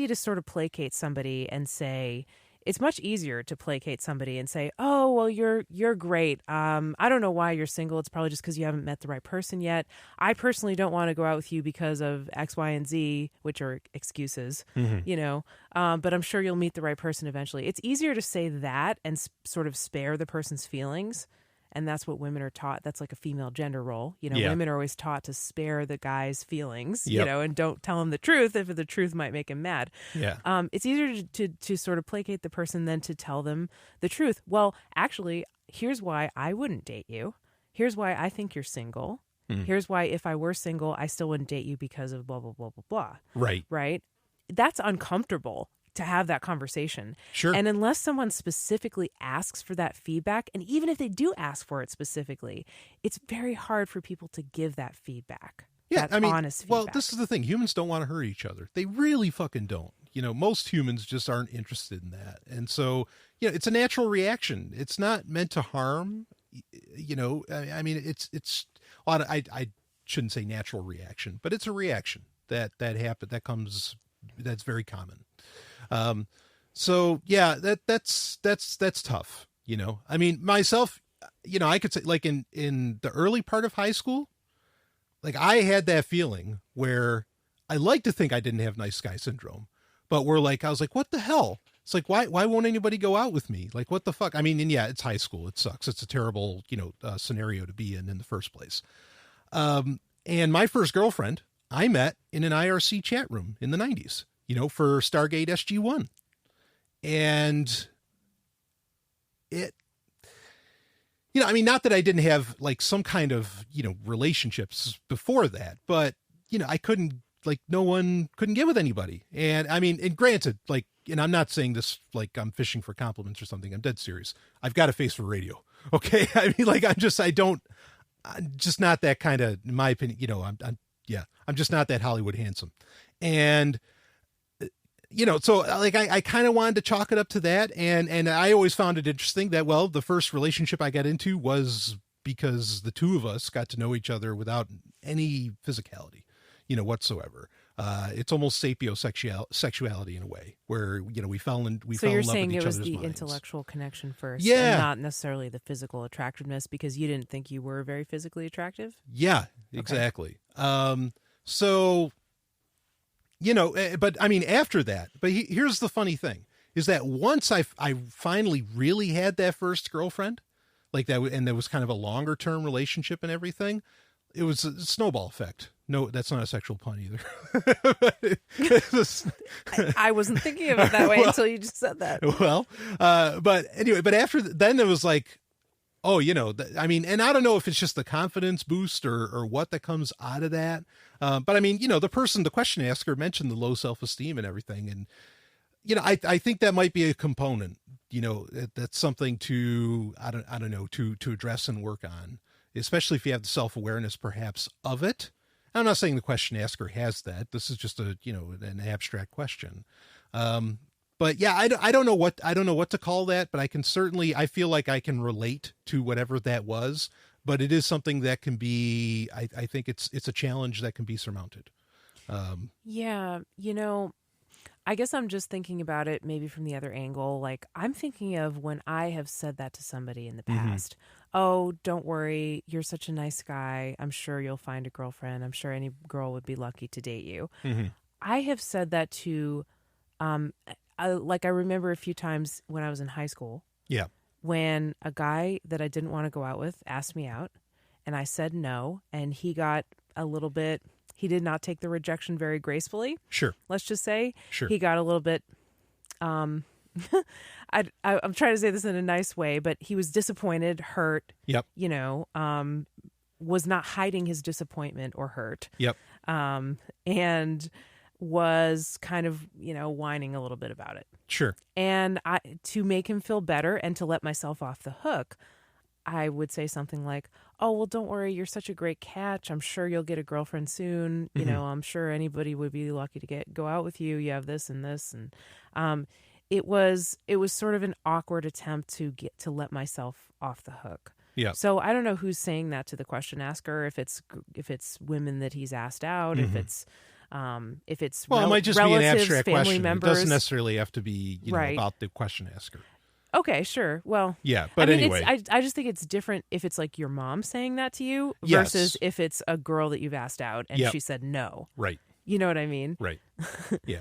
to sort of placate somebody and say, it's much easier to placate somebody and say, oh, well, you're great. I don't know why you're single. It's probably just because you haven't met the right person yet. I personally don't want to go out with you because of X, Y, and Z, which are excuses, but I'm sure you'll meet the right person eventually. It's easier to say that and sort of spare the person's feelings. And that's what women are taught. That's like a female gender role. Women are always taught to spare the guy's feelings, and don't tell him the truth if the truth might make him mad. Yeah. It's easier to sort of placate the person than to tell them the truth. Well, actually, here's why I wouldn't date you. Here's why I think you're single. Here's why if I were single, I still wouldn't date you because of blah, blah, blah, blah, blah. Right. Right? That's uncomfortable to have that conversation. Sure. And unless someone specifically asks for that feedback, and even if they do ask for it specifically, it's very hard for people to give that feedback. Yeah, that honest feedback. Well, this is the thing. Humans don't want to hurt each other. They really fucking don't. Most humans just aren't interested in that. And so, it's a natural reaction. It's not meant to harm. I mean, it's I shouldn't say natural reaction, but it's a reaction that happen. That's very common. So yeah, that's tough. I mean, myself, I could say like in the early part of high school, like I had that feeling where I like to think I didn't have nice guy syndrome, but I was like, what the hell? It's like, why won't anybody go out with me? Like, what the fuck? I mean, and yeah, it's high school. It sucks. It's a terrible, scenario to be in the first place. And my first girlfriend I met in an IRC chat room in the 90s, for Stargate SG-1. And it, I mean, not that I didn't have like some kind of, relationships before that, but, I couldn't, like, no one couldn't get with anybody. And I mean, and granted, like, and I'm not saying this like I'm fishing for compliments or something. I'm dead serious. I've got a face for radio. Okay. I mean, like, I'm just not that kind of, in my opinion, I'm just not that Hollywood handsome. And, so like, I kind of wanted to chalk it up to that. And I always found it interesting that, well, the first relationship I got into was because the two of us got to know each other without any physicality, whatsoever. It's almost sapiosexuality in a way where, we fell in love with each other's minds. So you're saying it was the intellectual connection first, yeah, and not necessarily the physical attractiveness, because you didn't think you were very physically attractive? Yeah, exactly. Okay. So, but I mean, after that, but here's the funny thing is that once I finally really had that first girlfriend, like that, and there was kind of a longer term relationship and everything, it was a snowball effect. No, that's not a sexual pun either. I wasn't thinking of it that way until you just said that. Well, but anyway, but after then it was like, oh, I mean, and I don't know if it's just the confidence boost or what that comes out of that. But I mean, the question asker mentioned the low self-esteem and everything. And, I think that might be a component, that's something to, I don't know, to address and work on, especially if you have the self-awareness perhaps of it. I'm not saying the question asker has that. This is just an abstract question. But yeah, I don't know what to call that, but I feel like I can relate to whatever that was, but it is something that can be, I think it's a challenge that can be surmounted. Yeah. I guess I'm just thinking about it maybe from the other angle. Like, I'm thinking of when I have said that to somebody in the past. Mm-hmm. Oh, don't worry. You're such a nice guy. I'm sure you'll find a girlfriend. I'm sure any girl would be lucky to date you. Mm-hmm. I have said that to, I remember a few times when I was in high school. Yeah. When a guy that I didn't want to go out with asked me out, and I said no, and he got a little bit, he did not take the rejection very gracefully. Sure. Let's just say. Sure. He got a little bit, I'm trying to say this in a nice way, but he was disappointed, hurt. Yep. Was not hiding his disappointment or hurt. Yep. And was kind of, whining a little bit about it. Sure. And to make him feel better and to let myself off the hook, I would say something like, oh, well, don't worry. You're such a great catch. I'm sure you'll get a girlfriend soon. Mm-hmm. I'm sure anybody would be lucky to go out with you. You have this and this. And it was sort of an awkward attempt to let myself off the hook. Yeah. So I don't know who's saying that to the question asker, if it's women that he's asked out, mm-hmm. if it's it might just be an abstract family question. Members. It doesn't necessarily have to be right. About the question asker. Okay, sure. Well, yeah, but anyway, I just think it's different if it's like your mom saying that to you yes. versus if it's a girl that you've asked out and yep. she said no. Right. You know what I mean? Right. Yeah.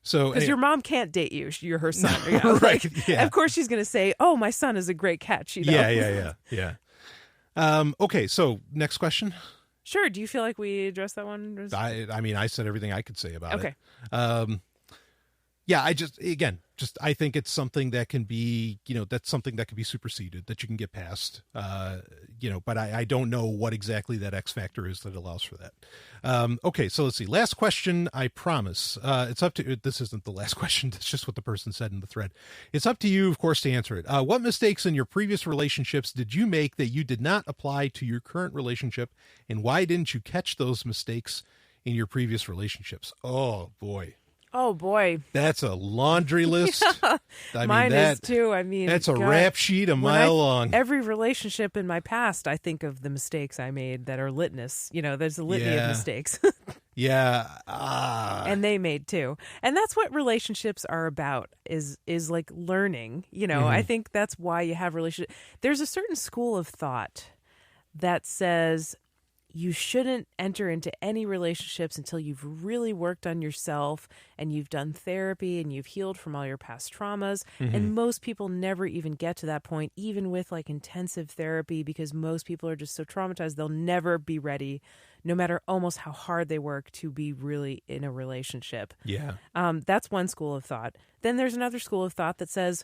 So because your mom can't date you, you're her son. Right. Yeah. Of course, she's going to say, "Oh, my son is a great catch." Yeah. Okay. So next question. Sure. Do you feel like we addressed that one? I mean, I said everything I could say about it. Okay. Yeah, I think it's something that can be, that's something that can be superseded, that you can get past, but I don't know what exactly that X factor is that allows for that. Okay, so let's see. Last question, I promise. This isn't the last question. That's just what the person said in the thread. It's up to you, of course, to answer it. What mistakes in your previous relationships did you make that you did not apply to your current relationship, and why didn't you catch those mistakes in your previous relationships? Oh, boy. Oh, boy. That's a laundry list. Mine is, too. I mean, that's a rap sheet a mile long. Every relationship in my past, I think of the mistakes I made that are litmus. There's a litany of mistakes. Yeah. And they made too. And that's what relationships are about is like learning. I think that's why you have relationships. There's a certain school of thought that says you shouldn't enter into any relationships until you've really worked on yourself and you've done therapy and you've healed from all your past traumas. And most people never even get to that point, even with like intensive therapy, because most people are just so traumatized they'll never be ready, no matter almost how hard they work, to be really in a relationship. Yeah. That's one school of thought. Then there's another school of thought that says,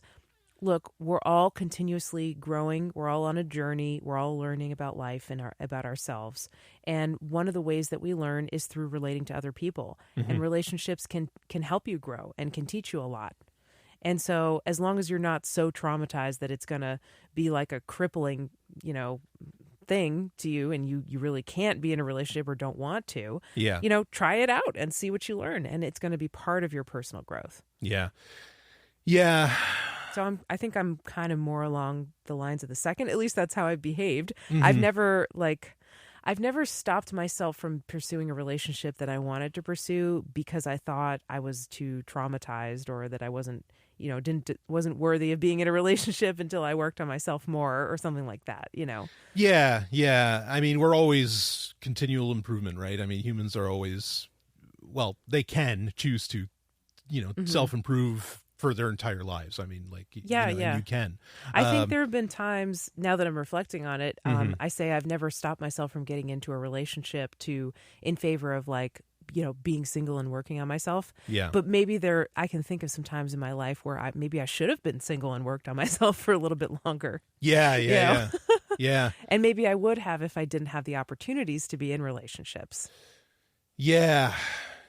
look, we're all continuously growing. We're all on a journey. We're all learning about life and about ourselves. And one of the ways that we learn is through relating to other people. And relationships can help you grow and can teach you a lot. And so as long as you're not so traumatized that it's going to be like a crippling, thing to you and you really can't be in a relationship or don't want to, try it out and see what you learn. And it's going to be part of your personal growth. Yeah. Yeah. So I think I'm kind of more along the lines of the second. At least that's how I've behaved. I've never stopped myself from pursuing a relationship that I wanted to pursue because I thought I was too traumatized or that I wasn't worthy of being in a relationship until I worked on myself more or something like that, Yeah. Yeah. I mean, we're always continual improvement, right? I mean, humans are always, they can choose to, self-improve for their entire lives. I mean, like, you can. I think there have been times, now that I'm reflecting on it, I say I've never stopped myself from getting into a relationship in favor of like, being single and working on myself. Yeah. But maybe I can think of some times in my life where I should have been single and worked on myself for a little bit longer. Yeah. Yeah. And maybe I would have if I didn't have the opportunities to be in relationships. Yeah.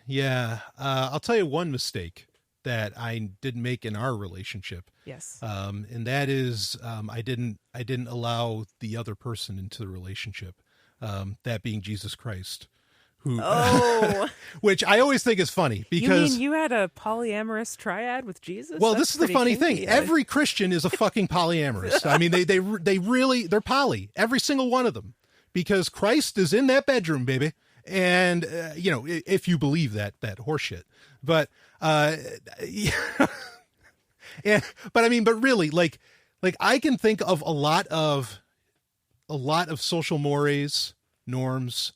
Yeah. I'll tell you one mistake that I didn't make in our relationship. Yes. And that is, I didn't allow the other person into the relationship. That being Jesus Christ, who, which I always think is funny because you had a polyamorous triad with Jesus. Well, this is the funny thing. Every Christian is a fucking polyamorous. I mean, they're poly, every single one of them, because Christ is in that bedroom, baby. And, if you believe that horseshit, but, but really, like I can think of a lot of social mores, norms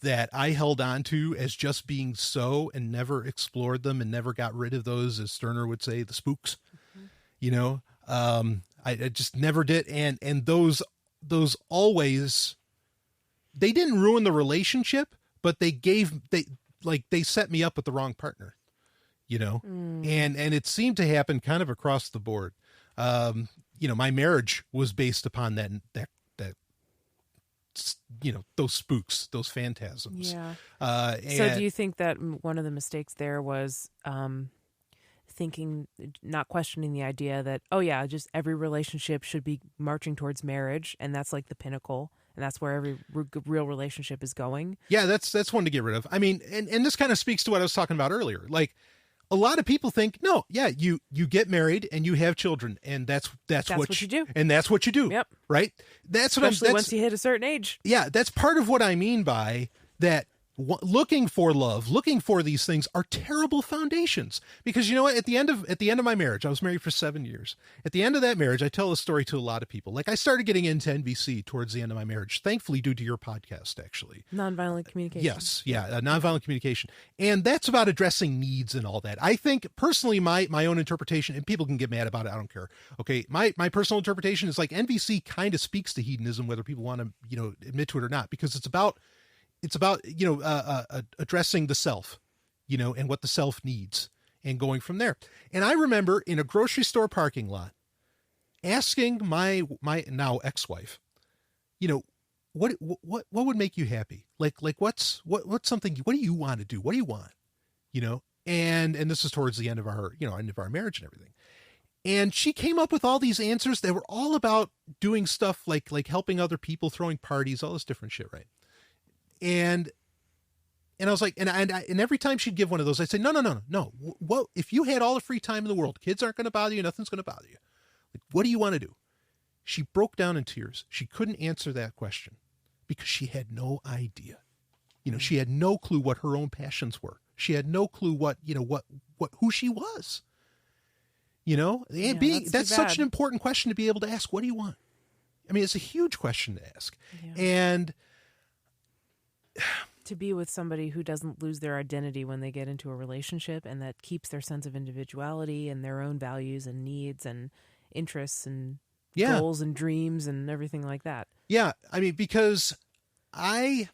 that I held on to as just being so and never explored them and never got rid of those, as Sterner would say, the spooks, I just never did. And those always, they didn't ruin the relationship, but they set me up with the wrong partner, and it seemed to happen kind of across the board. My marriage was based upon that, those spooks, those phantasms. Yeah. So do you think that one of the mistakes there was, not questioning the idea that, just every relationship should be marching towards marriage, and that's like the pinnacle, and that's where every real relationship is going? Yeah, that's one to get rid of. I mean, and this kind of speaks to what I was talking about earlier. Like, a lot of people think, no, you get married and you have children, and that's what you do, and that's what you do. Yep. Right. Especially once you hit a certain age. Yeah, that's part of what I mean by that. Looking for love, looking for these things are terrible foundations, because you know what? At the end of my marriage, I was married for 7 years. At the end of that marriage, I tell this story to a lot of people. Like, I started getting into NVC towards the end of my marriage, thankfully due to your podcast, actually. Nonviolent communication. Yes. Yeah. Nonviolent communication. And that's about addressing needs and all that. I think personally, my own interpretation, and people can get mad about it, I don't care. Okay. My personal interpretation is like NVC kind of speaks to hedonism, whether people want to, admit to it or not, because it's about addressing the self, and what the self needs, and going from there. And I remember in a grocery store parking lot asking my now ex-wife, what would make you happy? Like what's something, what do you want to do? What do you want? And this is towards the end of our marriage and everything. And she came up with all these answers that were all about doing stuff like helping other people, throwing parties, all this different shit, right? And I was like, and every time she'd give one of those, I'd say, no. What if you had all the free time in the world? Kids aren't going to bother you. Nothing's going to bother you. Like, what do you want to do? She broke down in tears. She couldn't answer that question because she had no idea. She had no clue what her own passions were. She had no clue who she was. And that's such an important question to be able to ask. What do you want? I mean, it's a huge question to ask. Yeah. And to be with somebody who doesn't lose their identity when they get into a relationship, and that keeps their sense of individuality and their own values and needs and interests and goals and dreams and everything like that. Yeah. I mean, because and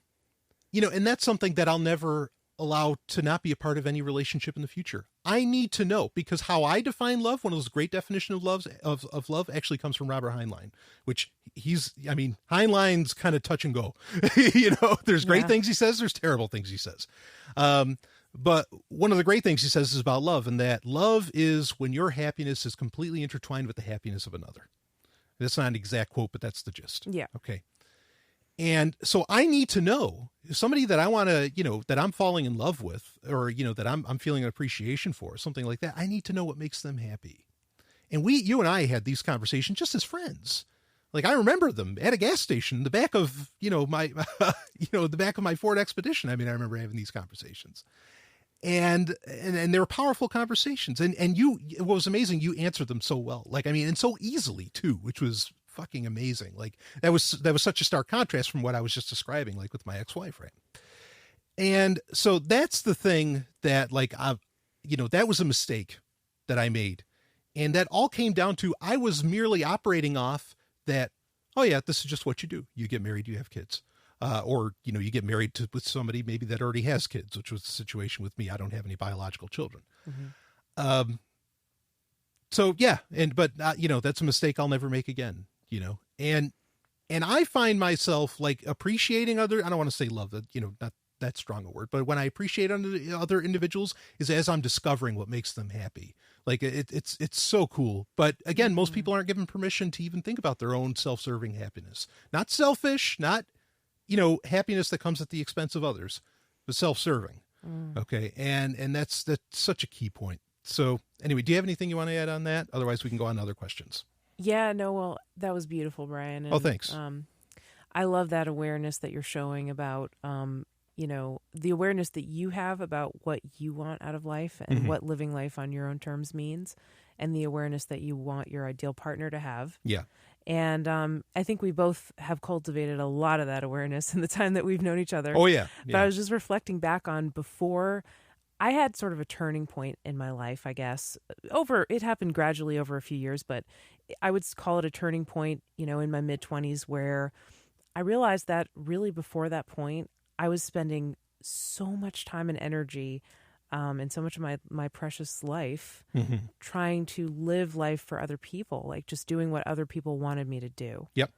that's something that I'll never allow to not be a part of any relationship in the future. I need to know, because how I define love, one of those great definitions of love actually comes from Robert Heinlein, which Heinlein's kind of touch and go. There's great things he says, there's terrible things he says. But one of the great things he says is about love, and that love is when your happiness is completely intertwined with the happiness of another. That's not an exact quote, but that's the gist. Yeah. Okay. And so I need to know somebody that I want to, that I'm falling in love with, or, that I'm feeling an appreciation for, something like that. I need to know what makes them happy. And you and I had these conversations just as friends. Like, I remember them at a gas station in the back of, my, the back of my Ford Expedition. I mean, I remember having these conversations, and they were powerful conversations. And what was amazing, you answered them so well, and so easily too, which was fucking amazing. Like, that was such a stark contrast from what I was just describing, like with my ex-wife, right? And so that's the thing that, that was a mistake that I made. And that all came down to, I was merely operating off that, oh yeah, this is just what you do. You get married, you have kids. Or, you get married with somebody maybe that already has kids, which was the situation with me. I don't have any biological children. Mm-hmm. So yeah. But that's a mistake I'll never make again. And I find myself appreciating I don't want to say love, not that strong a word, but when I appreciate other individuals is as I'm discovering what makes them happy. It's so cool. But again, most people aren't given permission to even think about their own self-serving happiness, not selfish, not, happiness that comes at the expense of others, but self-serving. Okay. And that's such a key point. So anyway, do you have anything you want to add on that? Otherwise we can go on to other questions. Yeah, no, well, that was beautiful, Brian. And, thanks. I love that awareness that you're showing about, the awareness that you have about what you want out of life and what living life on your own terms means, and the awareness that you want your ideal partner to have. Yeah. And I think we both have cultivated a lot of that awareness in the time that we've known each other. Oh, yeah. But I was just reflecting back on before I had sort of a turning point in my life, I guess. It happened gradually over a few years, but I would call it a turning point, in my mid-20s, where I realized that really before that point, I was spending so much time and energy and so much of my precious life trying to live life for other people, just doing what other people wanted me to do. Yep.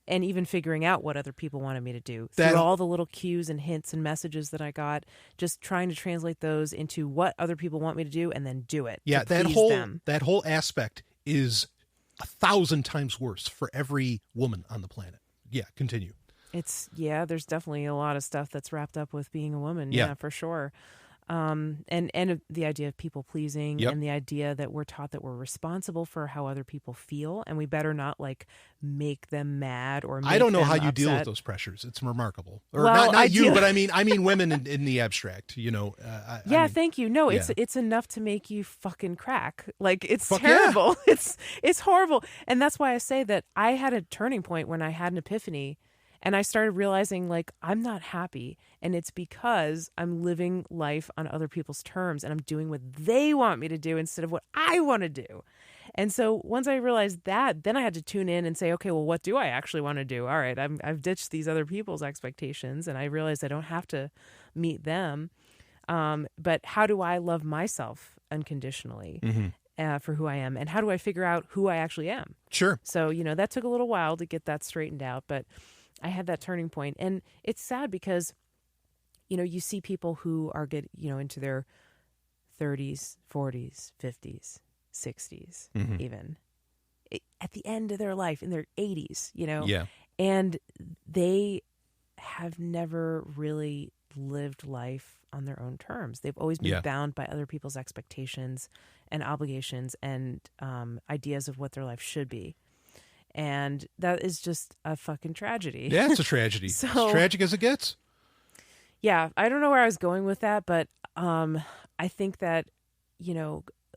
And even figuring out what other people wanted me to do through all the little cues and hints and messages that I got, just trying to translate those into what other people want me to do and then do it. Yeah, that whole aspect is 1,000 times worse for every woman on the planet. Yeah, continue. There's definitely a lot of stuff that's wrapped up with being a woman. Yeah, for sure. And the idea of people pleasing and the idea that we're taught that we're responsible for how other people feel, and we better not make them mad or make I don't know them how you upset. Deal with those pressures. It's remarkable. Or well, not you, but I mean women in the abstract, thank you. No, it's enough to make you fucking crack. It's terrible. Yeah. It's horrible. And that's why I say that I had a turning point when I had an epiphany. And I started realizing, I'm not happy. And it's because I'm living life on other people's terms and I'm doing what they want me to do instead of what I want to do. And so once I realized that, then I had to tune in and say, okay, well, what do I actually want to do? All right, I've ditched these other people's expectations and I realized I don't have to meet them. But how do I love myself unconditionally? For who I am? And how do I figure out who I actually am? Sure. So, that took a little while to get that straightened out, but I had that turning point. And it's sad because, you see people who are into their 30s, 40s, 50s, 60s, even at the end of their life, in their 80s, Yeah. And they have never really lived life on their own terms. They've always been bound by other people's expectations and obligations and ideas of what their life should be. And that is just a fucking tragedy. Yeah, it's a tragedy. It's as tragic as it gets. Yeah, I don't know where I was going with that, but I think that,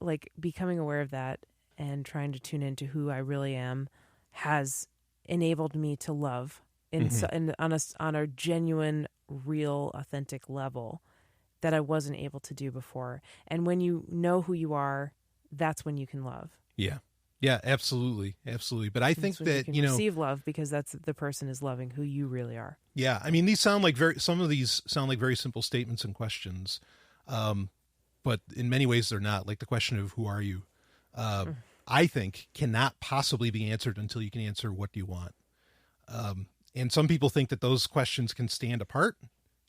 like becoming aware of that and trying to tune into who I really am has enabled me to love on a genuine, real, authentic level that I wasn't able to do before. And when you know who you are, that's when you can love. Yeah. Yeah, absolutely. Absolutely. But I think that, you can receive love because that's the person is loving who you really are. Yeah. I mean, some of these sound like very simple statements and questions. But in many ways they're not. Like the question of who are you, I think cannot possibly be answered until you can answer what do you want. And some people think that those questions can stand apart,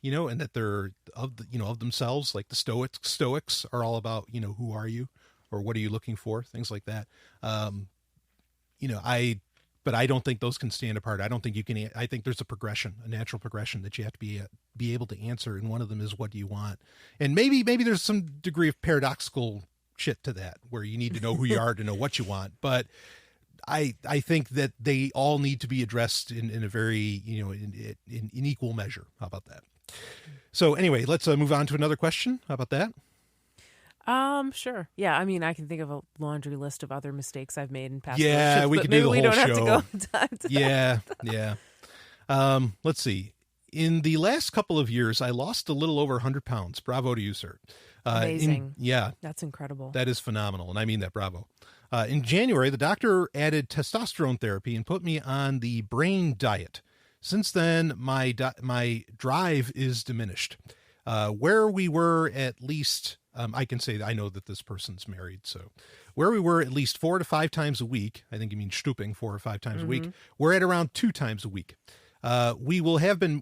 and that they're of themselves. Like the Stoics are all about, who are you or what are you looking for? Things like that. But I don't think those can stand apart. I don't think you can. I think there's a natural progression that you have to be able to answer. And one of them is what do you want? And maybe there's some degree of paradoxical shit to that where you need to know who you are to know what you want. But I think that they all need to be addressed in a very, in equal measure. How about that? So anyway, let's move on to another question. How about that? Sure. Yeah, I mean, I can think of a laundry list of other mistakes I've made in past relationships, we could do the whole show. Maybe we don't have to go into that. Yeah. Let's see. In the last couple of years, I lost a little over 100 pounds. Bravo to you, sir. Amazing. Yeah. That's incredible. That is phenomenal, and I mean that, bravo. In January, the doctor added testosterone therapy and put me on the brain diet. Since then, my drive is diminished. Where we were at least... I can say that I know that this person's married. So where we were at least 4 to 5 times a week, I think you mean stooping 4 or 5 times a week. We're at around 2 times a week. We'll have been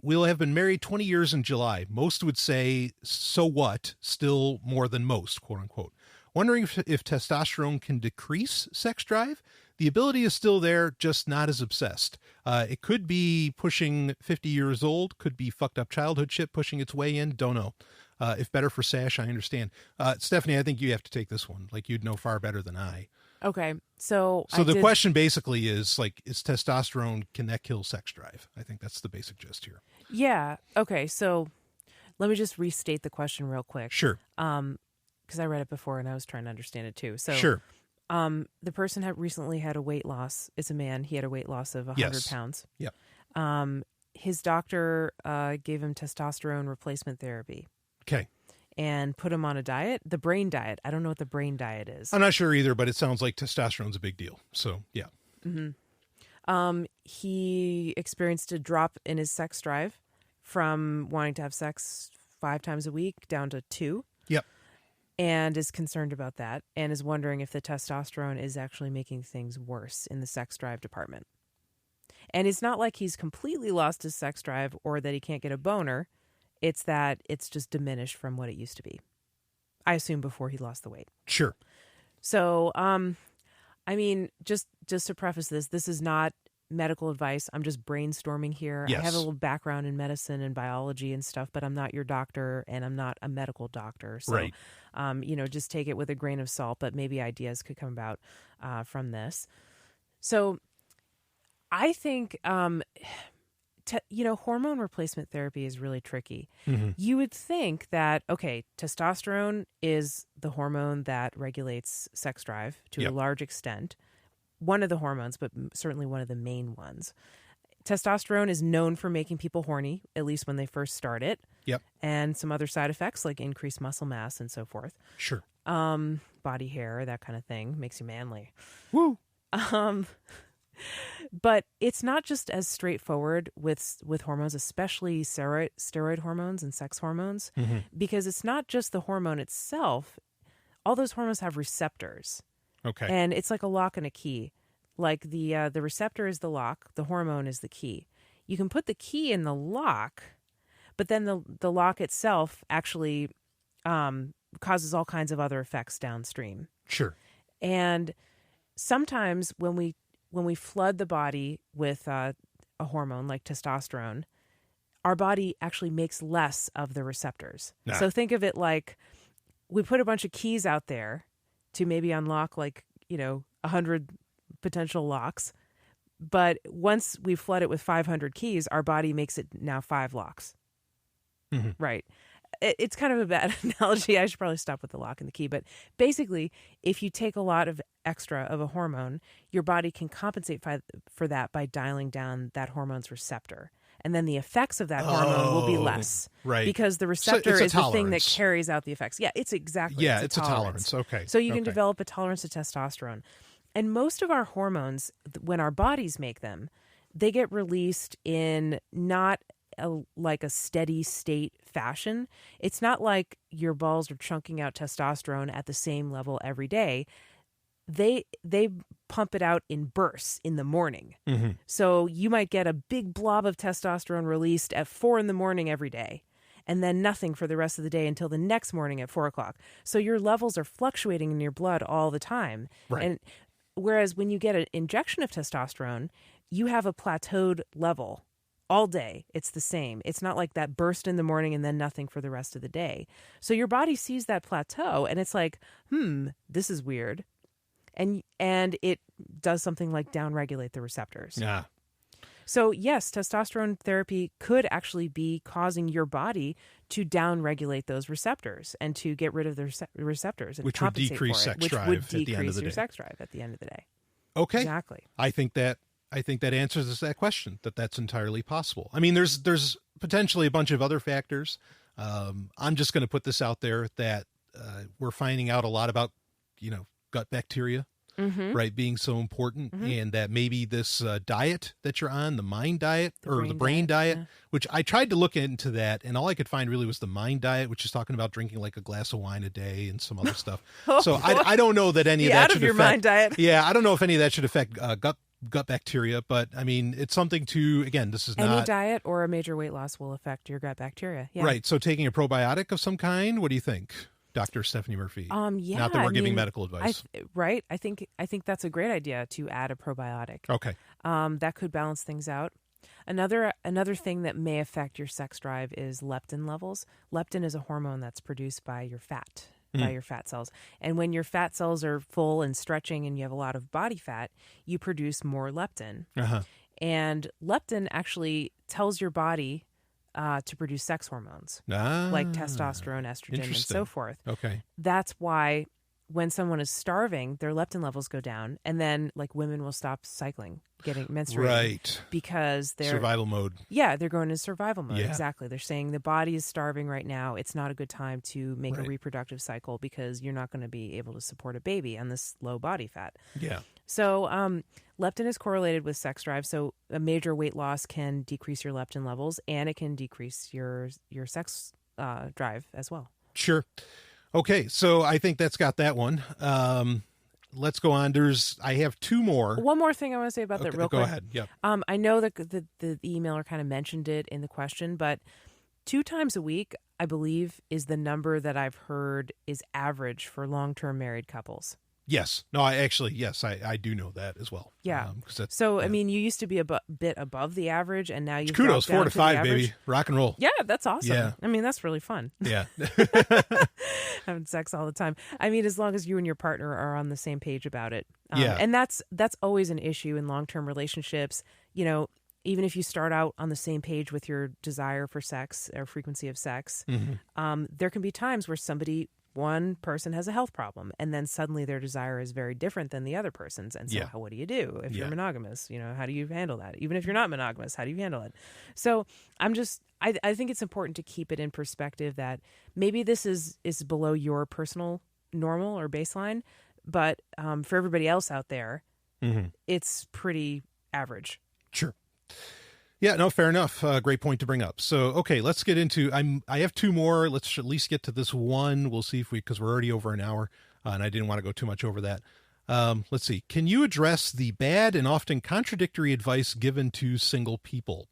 married 20 years in July. Most would say, so what? Still more than most, quote unquote. Wondering if testosterone can decrease sex drive. The ability is still there, just not as obsessed. It could be pushing 50 years old, could be fucked up childhood shit pushing its way in. Don't know. If better for Sash, I understand. Stephanie, I think you have to take this one. Like, you'd know far better than I. Okay. So the question basically is, like, is testosterone, can that kill sex drive? I think that's the basic gist here. Yeah. Okay. So let me just restate the question real quick. Sure. Because I read it before and I was trying to understand it too. So sure. The person recently had a weight loss. It's a man. He had a weight loss of 100 pounds. Yep. His doctor gave him testosterone replacement therapy. Okay. And put him on a diet, the brain diet. I don't know what the brain diet is. I'm not sure either, but it sounds like testosterone's a big deal. So, yeah. Mm-hmm. He experienced a drop in his sex drive from wanting to have sex 5 times a week down to 2. Yep. And is concerned about that and is wondering if the testosterone is actually making things worse in the sex drive department. And it's not like he's completely lost his sex drive or that he can't get a boner. It's that it's just diminished from what it used to be. I assume before he lost the weight. Sure. So, I mean, just to preface this is not medical advice. I'm just brainstorming here. Yes. I have a little background in medicine and biology and stuff, but I'm not your doctor and I'm not a medical doctor. So, right. Just take it with a grain of salt, but maybe ideas could come about from this. So I think... hormone replacement therapy is really tricky. Mm-hmm. You would think that, okay, testosterone is the hormone that regulates sex drive to a large extent. One of the hormones, but certainly one of the main ones. Testosterone is known for making people horny, at least when they first start it. Yep. And some other side effects like increased muscle mass and so forth. Sure. Body hair, that kind of thing, makes you manly. Woo! But it's not just as straightforward with hormones, especially steroid hormones and sex hormones, because it's not just the hormone itself. All those hormones have receptors. Okay. And it's like a lock and a key. Like the receptor is the lock, the hormone is the key. You can put the key in the lock, but then the lock itself actually causes all kinds of other effects downstream. Sure. And sometimes when we flood the body with a hormone like testosterone, our body actually makes less of the receptors. Nah. So think of it like we put a bunch of keys out there to maybe unlock 100 potential locks. But once we flood it with 500 keys, our body makes it now 5 locks. Right. It's kind of a bad analogy. I should probably stop with the lock and the key. But basically, if you take a lot of extra of a hormone, your body can compensate for that by dialing down that hormone's receptor. And then the effects of that hormone will be less. Right. Because the receptor is the thing that carries out the effects. Yeah, it's exactly. Yeah, it's a tolerance. Okay. So you can develop a tolerance to testosterone. And most of our hormones, when our bodies make them, they get released in not like a steady state fashion. It's not like your balls are chunking out testosterone at the same level every day. They pump it out in bursts in the morning. So you might get a big blob of testosterone released at 4 a.m. every day, and then nothing for the rest of the day until the next morning at 4 o'clock. So your levels are fluctuating in your blood all the time. Right. And whereas when you get an injection of testosterone, you have a plateaued level all day. It's the same. It's not like that burst in the morning and then nothing for the rest of the day. So your body sees that plateau and it's like, this is weird. And it does something like downregulate the receptors. Yeah. So yes, testosterone therapy could actually be causing your body to downregulate those receptors and to get rid of the receptors, and which would decrease sex drive at the end of the day. Sex drive at the end of the day. Okay. Exactly. I think that answers that question. That's entirely possible. I mean, there's potentially a bunch of other factors. I'm just going to put this out there that we're finding out a lot about, gut bacteria, right, being so important, and that maybe this diet that you're on, the mind diet or the brain diet, which I tried to look into that, and all I could find really was the mind diet, which is talking about drinking like a glass of wine a day and some other stuff. So I don't know that any of that should affect mind diet. Yeah, I don't know if any of that should affect gut bacteria, but I mean, it's something to, again, this is not any diet or a major weight loss will affect your gut bacteria. Yeah. Right. So taking a probiotic of some kind, what do you think, Dr. Stephanie Murphy? Yeah. Not that we're giving medical advice. Right. I think that's a great idea to add a probiotic. Okay. That could balance things out. Another thing that may affect your sex drive is leptin levels. Leptin is a hormone that's produced by your fat. By your fat cells. And when your fat cells are full and stretching and you have a lot of body fat, you produce more leptin. And leptin actually tells your body to produce sex hormones like testosterone, estrogen, and so forth. Okay. That's why when someone is starving, their leptin levels go down, and then like women will stop cycling, getting menstruating, right? Because they're survival mode. Yeah, they're going into survival mode. Yeah. Exactly. They're saying the body is starving right now. It's not a good time to make a reproductive cycle because you're not going to be able to support a baby on this low body fat. Yeah. So leptin is correlated with sex drive. So a major weight loss can decrease your leptin levels, and it can decrease your sex drive as well. Sure. Okay, so I think that's got that one. Let's go on. I have two more. One more thing I want to say about that real quick. Go ahead. Yep. I know that the emailer kind of mentioned it in the question, but 2 times a week, I believe, is the number that I've heard is average for long-term married couples. Yes. No, I do know that as well. Yeah. I mean, you used to be a bit above the average, and now you've kudos, dropped down 4 to 5, the baby. Rock and roll. Yeah, that's awesome. Yeah. I mean, that's really fun. Yeah. Having sex all the time. I mean, as long as you and your partner are on the same page about it. Yeah. And that's always an issue in long-term relationships. Even if you start out on the same page with your desire for sex or frequency of sex, there can be times where one person has a health problem, and then suddenly their desire is very different than the other person's. And so what do you do if you're monogamous? How do you handle that? Even if you're not monogamous, how do you handle it? So I think it's important to keep it in perspective that maybe this is below your personal normal or baseline, but for everybody else out there, it's pretty average. Sure. Yeah, no, fair enough. Great point to bring up. So, okay, let's get into, I have 2 more. Let's at least get to this one. We'll see because we're already over an hour, and I didn't want to go too much over that. Let's see. Can you address the bad and often contradictory advice given to single people?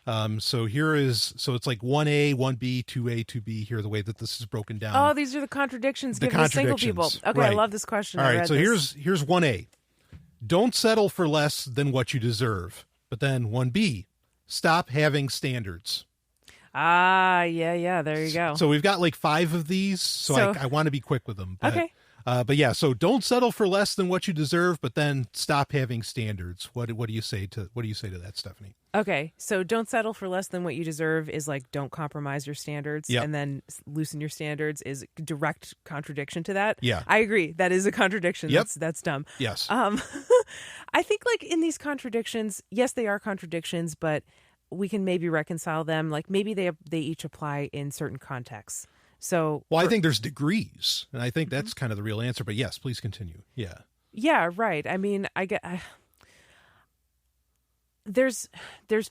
So it's like 1A, 1B, 2A, 2B here, the way that this is broken down. Oh, these are the contradictions given to single people. Okay, right. I love this question. All right, so here's 1A. Don't settle for less than what you deserve. But then 1B. Stop having standards. Yeah, there you go. So we've got like 5 of these, so I want to be quick with them. But, okay. But yeah, so don't settle for less than what you deserve, but then stop having standards. What do you say to that, Stephanie? Okay, so don't settle for less than what you deserve is like don't compromise your standards, Yep. and then loosen your standards is direct contradiction to that. Yeah. I agree. That is a contradiction. Yep. That's dumb. Yes. I think like in these contradictions, yes, they are contradictions, but we can maybe reconcile them. Like maybe they each apply in certain contexts. So, well, I think there's degrees, and I think that's kind of the real answer. But yes, please continue. Yeah. Yeah. Right. I mean, there's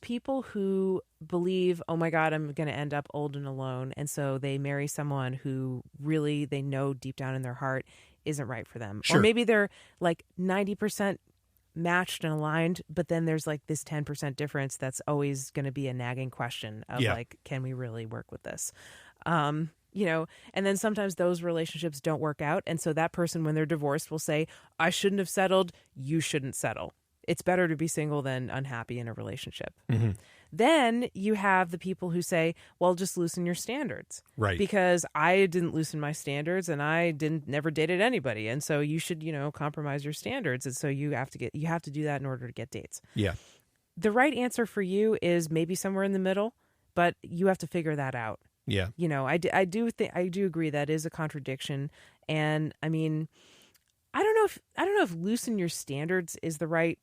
people who believe, oh my God, I'm going to end up old and alone. And so they marry someone who really they know deep down in their heart isn't right for them. Sure. Or maybe they're like 90% matched and aligned, but then there's like this 10% difference that's always going to be a nagging question of like, can we really work with this? You know, and then sometimes those relationships don't work out. And so that person, when they're divorced, will say, I shouldn't have settled. You shouldn't settle. It's better to be single than unhappy in a relationship. Mm-hmm. Then you have the people who say, well, just loosen your standards. Right. Because I didn't loosen my standards and I never dated anybody. And so you should, compromise your standards. And so you have to do that in order to get dates. Yeah. The right answer for you is maybe somewhere in the middle, but you have to figure that out. Yeah. I do agree that is a contradiction. And I mean, I don't know if loosen your standards is the right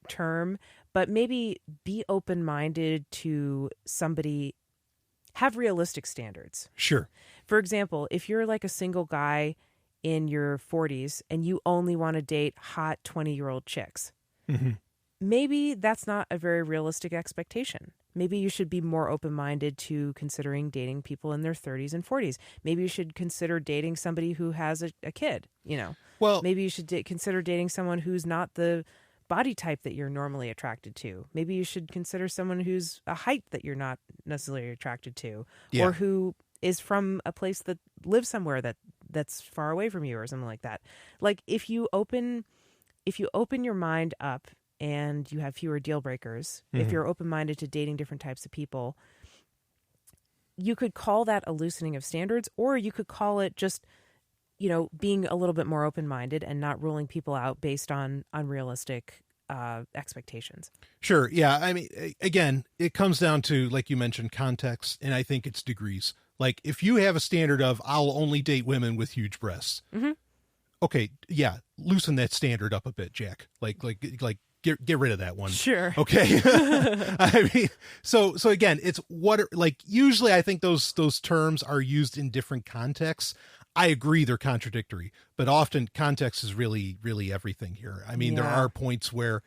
term, but maybe be open-minded to somebody, have realistic standards. Sure. For example, if you're like a single guy in your 40s and you only want to date hot 20-year-old chicks, mm-hmm. maybe that's not a very realistic expectation. Maybe you should be more open-minded to considering dating people in their 30s and 40s. Maybe you should consider dating somebody who has a kid, Well, maybe you should consider dating someone who's not the body type that you're normally attracted to. Maybe you should consider someone who's a height that you're not necessarily attracted to, or who is from a place that lives somewhere that's far away from you or something like that. Like if you open your mind up and you have fewer deal breakers, mm-hmm. if you're open-minded to dating different types of people, you could call that a loosening of standards, or you could call it just, being a little bit more open-minded and not ruling people out based on unrealistic expectations. Sure. Yeah. I mean, again, it comes down to, like you mentioned, context, and I think it's degrees. Like if you have a standard of I'll only date women with huge breasts. Mm-hmm. Okay. Yeah. Loosen that standard up a bit, Jack. Like get rid of that one. Sure. Okay. I mean, so again, it's usually I think those terms are used in different contexts. I agree they're contradictory, but often context is really, really everything here. I mean, there are points where,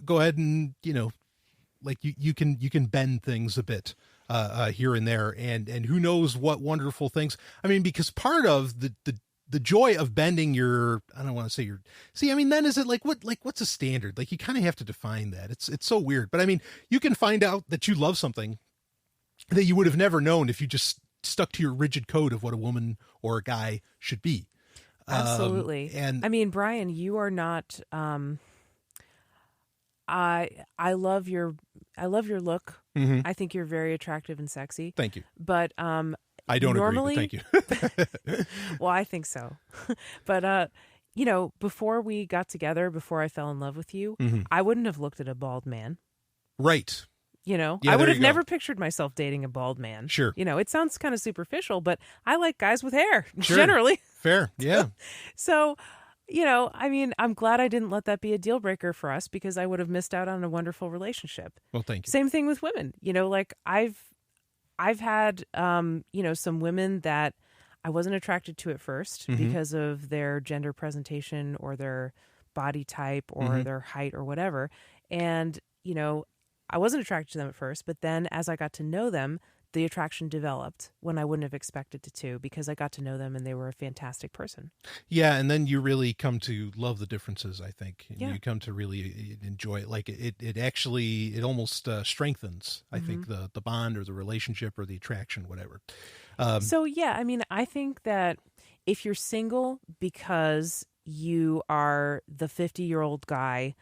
go ahead and, like you can bend things a bit here and there, and who knows what wonderful things. I mean, because part of the joy of bending then is it what's a standard? Like you kind of have to define that. It's so weird, but I mean, you can find out that you love something that you would have never known if you just stuck to your rigid code of what a woman or a guy should be. Absolutely. And I mean, Brian, you are not, I love your look. mm-hmm. I think you're very attractive and sexy. Thank you. But, I don't normally, agree, but thank you. Well, I think so. But, before we got together, before I fell in love with you, mm-hmm. I wouldn't have looked at a bald man. Right. Yeah, I would have never pictured myself dating a bald man. Sure. It sounds kind of superficial, but I like guys with hair, sure. generally. Fair, yeah. So, I mean, I'm glad I didn't let that be a deal breaker for us because I would have missed out on a wonderful relationship. Well, thank you. Same thing with women. Like I've had, some women that I wasn't attracted to at first mm-hmm. because of their gender presentation or their body type or mm-hmm. their height or whatever. And, I wasn't attracted to them at first, but then as I got to know them, the attraction developed when I wouldn't have expected it to because I got to know them and they were a fantastic person. Yeah, and then you really come to love the differences, I think. And yeah. You come to really enjoy it. Like it almost strengthens, I mm-hmm. think, the bond or the relationship or the attraction, whatever. So, yeah, I mean, I think that if you're single because you are the 50-year-old guy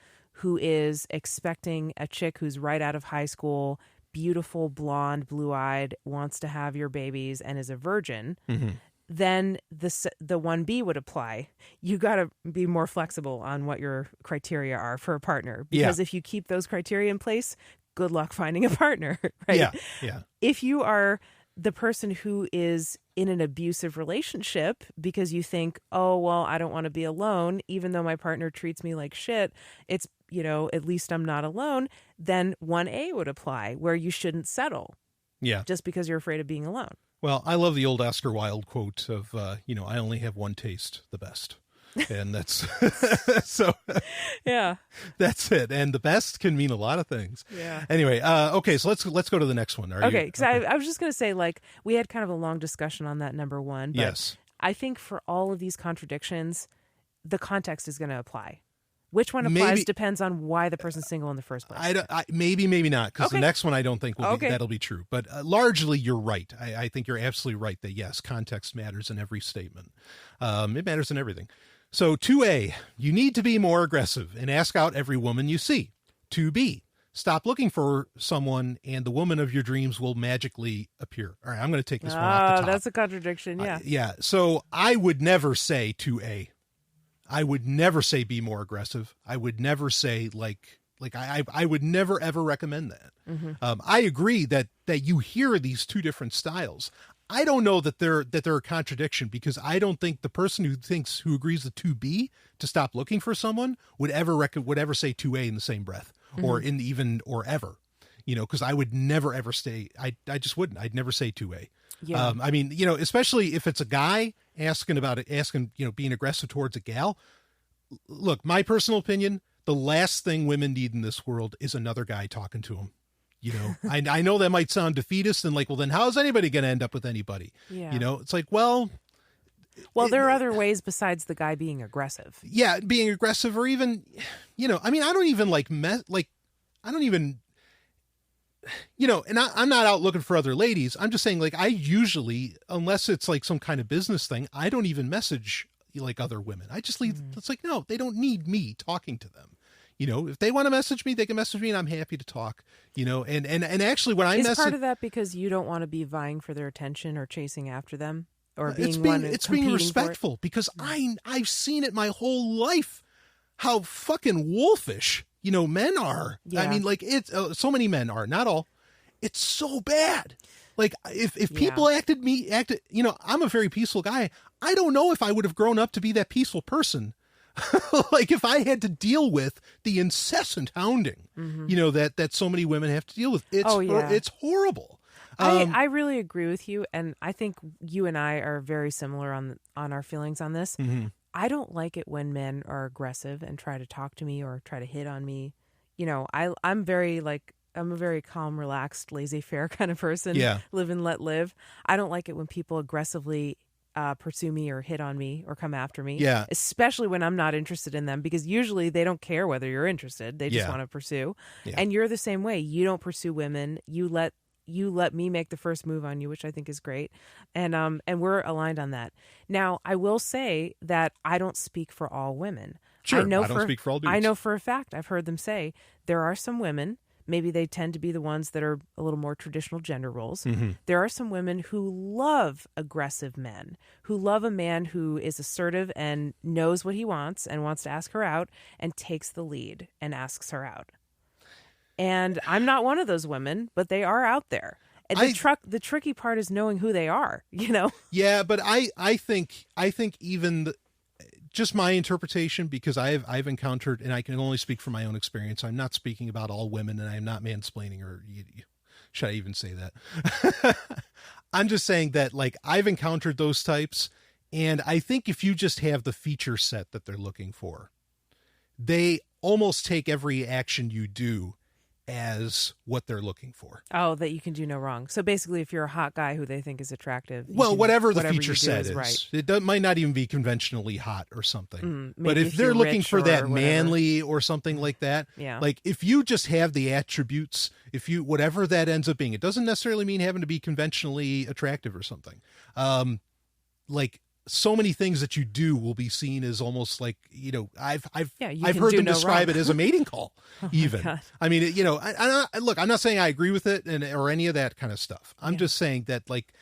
who is expecting a chick who's right out of high school, beautiful, blonde, blue-eyed, wants to have your babies, and is a virgin, mm-hmm. then the 1B would apply. You got to be more flexible on what your criteria are for a partner, because if you keep those criteria in place, good luck finding a partner, right? Yeah. If you are the person who is in an abusive relationship because you think, oh, well, I don't want to be alone, even though my partner treats me like shit, it's, at least I'm not alone, then 1A would apply, where you shouldn't settle. Yeah. Just because you're afraid of being alone. Well, I love the old Oscar Wilde quote of, I only have one taste, the best. And that's so yeah, that's it. And the best can mean a lot of things. Yeah. Anyway. Okay. So let's go to the next one. Okay. Because I was just going to say, like, we had kind of a long discussion on that number one. But yes. I think for all of these contradictions, the context is going to apply. Which one applies depends on why the person's single in the first place. Maybe not, because the next one I don't think that'll be true. But largely, you're right. I think you're absolutely right that, yes, context matters in every statement. It matters in everything. So 2A, you need to be more aggressive and ask out every woman you see. 2B, stop looking for someone and the woman of your dreams will magically appear. All right, I'm going to take this one off the top. That's a contradiction, yeah. Yeah, so I would never say 2A. I would never say be more aggressive. I would never say I would never ever recommend that. Mm-hmm. I agree that you hear these two different styles. I don't know that they're a contradiction, because I don't think the person who agrees with 2B to stop looking for someone would ever say 2A in the same breath, mm-hmm. or ever, because I would never ever say I just wouldn't. I'd never say 2A. Yeah. I mean, especially if it's a guy asking, being aggressive towards a gal. Look, my personal opinion, the last thing women need in this world is another guy talking to them. I know that might sound defeatist and like, well, then how's anybody going to end up with anybody? Yeah. It's like, well, there are other ways besides the guy being aggressive. Yeah. Being aggressive, or even, I mean, I don't even I don't even, and I'm not out looking for other ladies. I'm just saying, like, I usually, unless it's like some kind of business thing, I don't even message like other women. I just leave. Mm-hmm. It's like, no, they don't need me talking to them. If they want to message me, they can message me, and I'm happy to talk. And actually, when I message, part of that because you don't want to be vying for their attention or chasing after them, or being being respectful, because I've seen it my whole life how fucking wolfish men are. Yeah. I mean, like, it's so many men are, not all. It's so bad. Like, if people acted, I'm a very peaceful guy. I don't know if I would have grown up to be that peaceful person. Like, if I had to deal with the incessant hounding, mm-hmm. That so many women have to deal with, it's horrible. I really agree with you, and I think you and I are very similar on our feelings on this. Mm-hmm. I don't like it when men are aggressive and try to talk to me or try to hit on me. I'm a very calm, relaxed, laissez-faire kind of person. Yeah. Live and let live. I don't like it when people aggressively pursue me or hit on me or come after me. Yeah. Especially when I'm not interested in them, because usually they don't care whether you're interested. They just want to pursue. Yeah. And you're the same way. You don't pursue women. You let me make the first move on you, which I think is great. And we're aligned on that. Now, I will say that I don't speak for all women. Sure, I don't speak for all dudes. I know for a fact, I've heard them say, there are some women, maybe they tend to be the ones that are a little more traditional gender roles. Mm-hmm. There are some women who love aggressive men, who love a man who is assertive and knows what he wants and wants to ask her out and takes the lead and asks her out. And I'm not one of those women, but they are out there. And the tricky part is knowing who they are, Yeah, but I think even just my interpretation, because I've encountered, and I can only speak from my own experience. I'm not speaking about all women, and I'm not mansplaining, or should I even say that? I'm just saying that, like, I've encountered those types, and I think if you just have the feature set that they're looking for, they almost take every action you do as what they're looking for. Oh, that you can do no wrong. So basically, if you're a hot guy who they think is attractive, whatever the feature set is, right. It might not even be conventionally hot or something. But if they're looking for that manly or something like that, like, if you just have the attributes, whatever that ends up being, it doesn't necessarily mean having to be conventionally attractive or something. Like, so many things that you do will be seen as almost like, I've heard them describe it as a mating call. Even. I mean, look, I'm not saying I agree with it or any of that kind of stuff. I'm just saying that, like,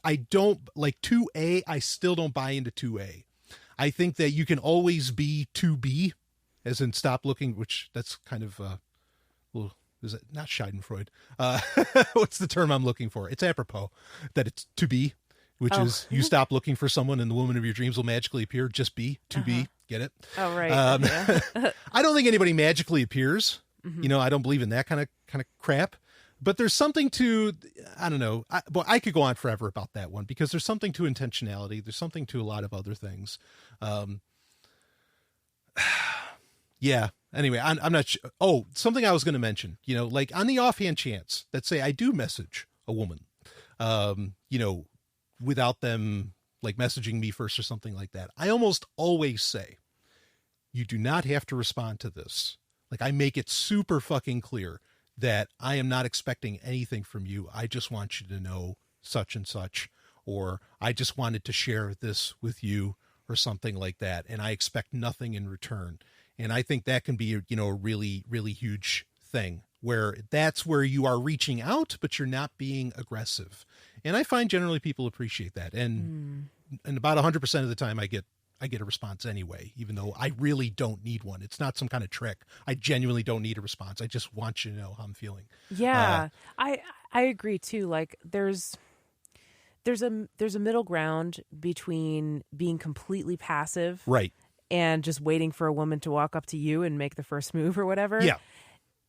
I don't like 2A. I still don't buy into 2A. I think that you can always be 2B, as in stop looking, which that's kind of, well, is it not Schadenfreude? What's the term I'm looking for? It's apropos that it's 2B, which is you stop looking for someone and the woman of your dreams will magically appear. Just be 2B. Get it? Oh, right. I don't think anybody magically appears. You know, I don't believe in that kind of crap. But there's something to, I don't know. I could go on forever about that one because there's something to intentionality. There's something to a lot of other things. Yeah. Anyway, I'm not sure. Oh, something I was going to mention, you know, like on the offhand chance that say I do message a woman, you know, without them like messaging me first or something like that. I almost always say, you do not have to respond to this. Like I make it super fucking clear that I am not expecting anything from you. I just want you to know such and such, or I just wanted to share this with you or something like that. And I expect nothing in return. And I think that can be, you know, a really, really huge thing where that's where you are reaching out, but you're not being aggressive. And I find generally people appreciate that. And about 100% of the time I get a response anyway, even though I really don't need one. It's not some kind of trick. I genuinely don't need a response. I just want you to know how I'm feeling. Yeah, I agree too. Like there's a middle ground between being completely passive, right, and just waiting for a woman to walk up to you and make the first move or whatever. Yeah.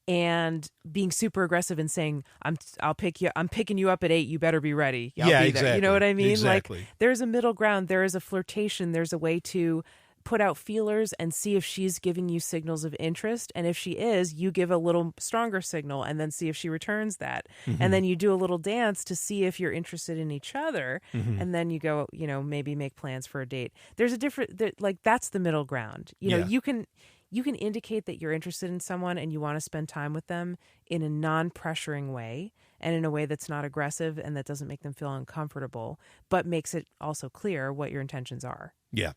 And being super aggressive and saying, I'm picking you up at 8. You better be ready. I'll yeah, be exactly. there. You know what I mean? Exactly. Like there's a middle ground. There is a flirtation. There's a way to put out feelers and see if she's giving you signals of interest. And if she is, you give a little stronger signal and then see if she returns that. And then you do a little dance to see if you're interested in each other. And then you go, you know, maybe make plans for a date. There's a different, like that's the middle ground. You know, you can indicate that you're interested in someone and you want to spend time with them in a non-pressuring way and in a way that's not aggressive and that doesn't make them feel uncomfortable, but makes it also clear what your intentions are. Yeah.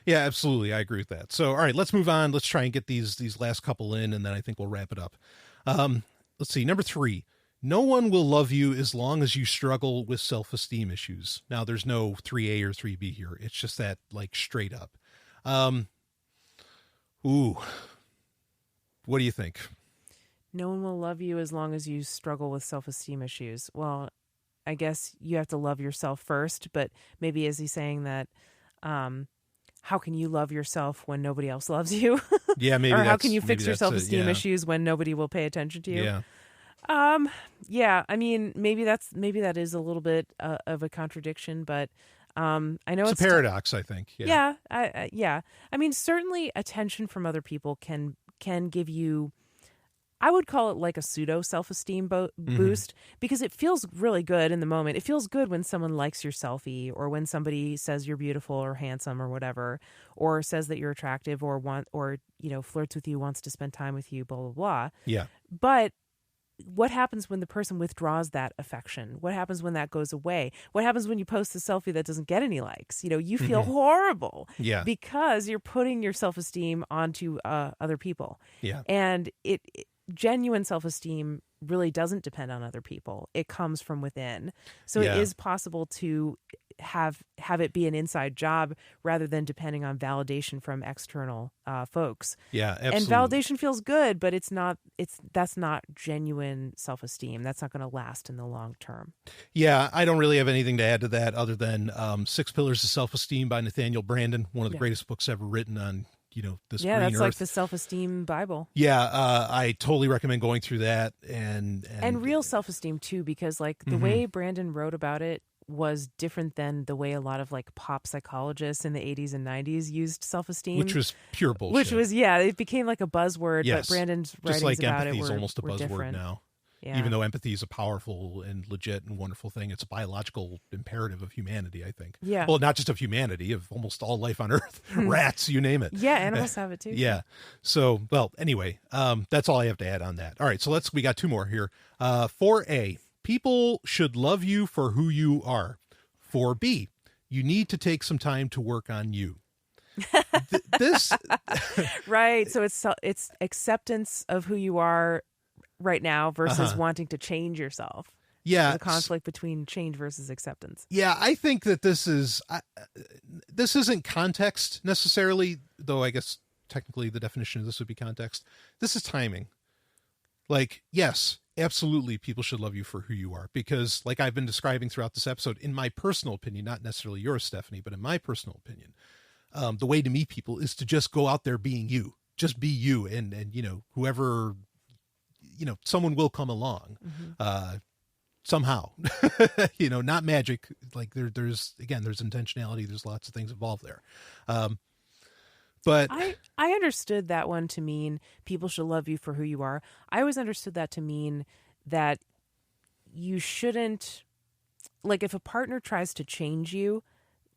Yeah, absolutely. I agree with that. So, all right, let's move on. Let's try and get these last couple in, and then I think we'll wrap it up. Let's see. Number 3, no one will love you as long as you struggle with self-esteem issues. Now, there's no 3A or 3B here. It's just that, like, straight up. Ooh. What do you think? No one will love you as long as you struggle with self-esteem issues. Well, I guess you have to love yourself first, but maybe is he saying that how can you love yourself when nobody else loves you? Yeah, maybe. Or how can you fix your self-esteem issues when nobody will pay attention to you? Yeah. Yeah. I mean, maybe that is a little bit of a contradiction, but I know it's a paradox. I think. Yeah. Yeah. I mean, certainly attention from other people can give you, I would call it like a pseudo self-esteem boost because it feels really good in the moment. It feels good when someone likes your selfie or when somebody says you're beautiful or handsome or whatever, or says that you're attractive or you know, flirts with you, wants to spend time with you, blah, blah, blah. Yeah. But what happens when the person withdraws that affection? What happens when that goes away? What happens when you post a selfie that doesn't get any likes? You know, you feel horrible because you're putting your self-esteem onto other people. Yeah. And genuine self-esteem really doesn't depend on other people. It comes from within. So it is possible to have it be an inside job rather than depending on validation from external folks. Yeah, absolutely. And validation feels good, but that's not genuine self-esteem. That's not going to last in the long term. Yeah, I don't really have anything to add to that other than 6 Pillars of Self-Esteem by Nathaniel Branden, one of the greatest books ever written on, you know, this green that's earth. like the self-esteem Bible. Yeah, I totally recommend going through that and real self-esteem too, because like the way Branden wrote about it was different than the way a lot of like pop psychologists in the 80s and 90s used self-esteem, which was pure bullshit. Which was it became like a buzzword. Yes. But Branden's just writings like about empathy it is were almost a buzzword different. now. Yeah. Even though empathy is a powerful and legit and wonderful thing, it's a biological imperative of humanity, I think. Yeah. Well, not just of humanity, of almost all life on Earth. Rats, you name it. Yeah, animals have it too. Yeah. So, well, anyway, that's all I have to add on that. All right, so we got 2 more here. 4A, people should love you for who you are. 4B, you need to take some time to work on you. This right. So it's acceptance of who you are right now versus wanting to change yourself. Yeah. The conflict between change versus acceptance. Yeah, I think that this isn't context necessarily, though I guess technically the definition of this would be context. This is timing. Like, yes, absolutely, people should love you for who you are, because like I've been describing throughout this episode, in my personal opinion, not necessarily yours, Stephanie, but in my personal opinion, the way to meet people is to just go out there being you. Just be you, and whoever, someone will come along. Somehow, not magic. Like there's intentionality. There's lots of things involved there. But I understood that one to mean people should love you for who you are. I always understood that to mean that you shouldn't, like, if a partner tries to change you,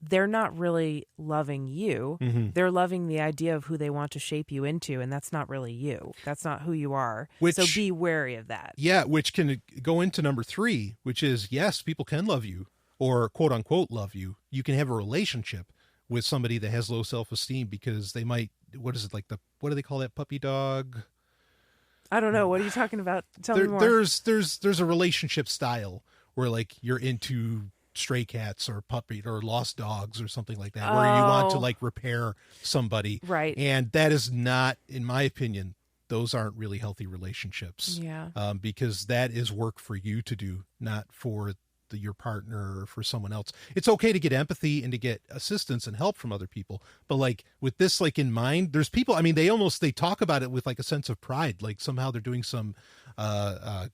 they're not really loving you. Mm-hmm. They're loving the idea of who they want to shape you into, and that's not really you. That's not who you are. So be wary of that. Yeah, which can go into number 3, which is, yes, people can love you, or quote unquote love you. You can have a relationship with somebody that has low self-esteem because they might, what do they call that puppy dog? I don't know. What are you talking about? Tell me more. There's a relationship style where like you're into stray cats or puppy or lost dogs or something like that, where you want to like repair somebody. Right. And that is not, in my opinion, those aren't really healthy relationships. Yeah. Because that is work for you to do, not for your partner or for someone else. It's okay to get empathy and to get assistance and help from other people. But like with this, like in mind, there's people, I mean, they talk about it with like a sense of pride. Like somehow they're doing some, I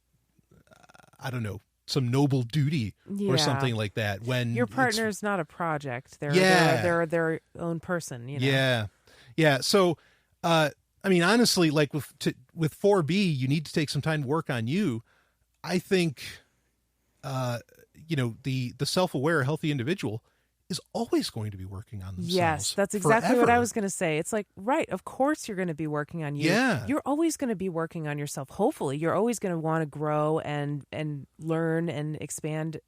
don't know, some noble duty or something like that. When your partner is not a project, they're their own person. Yeah. So, I mean, honestly, like with 4B, you need to take some time to work on you. I think, the self-aware, healthy individual is always going to be working on themselves. Yes, that's exactly forever. what I was going to say. It's like, right, of course you're going to be working on you. Yeah. You're always going to be working on yourself. Hopefully, you're always going to want to grow and learn and expand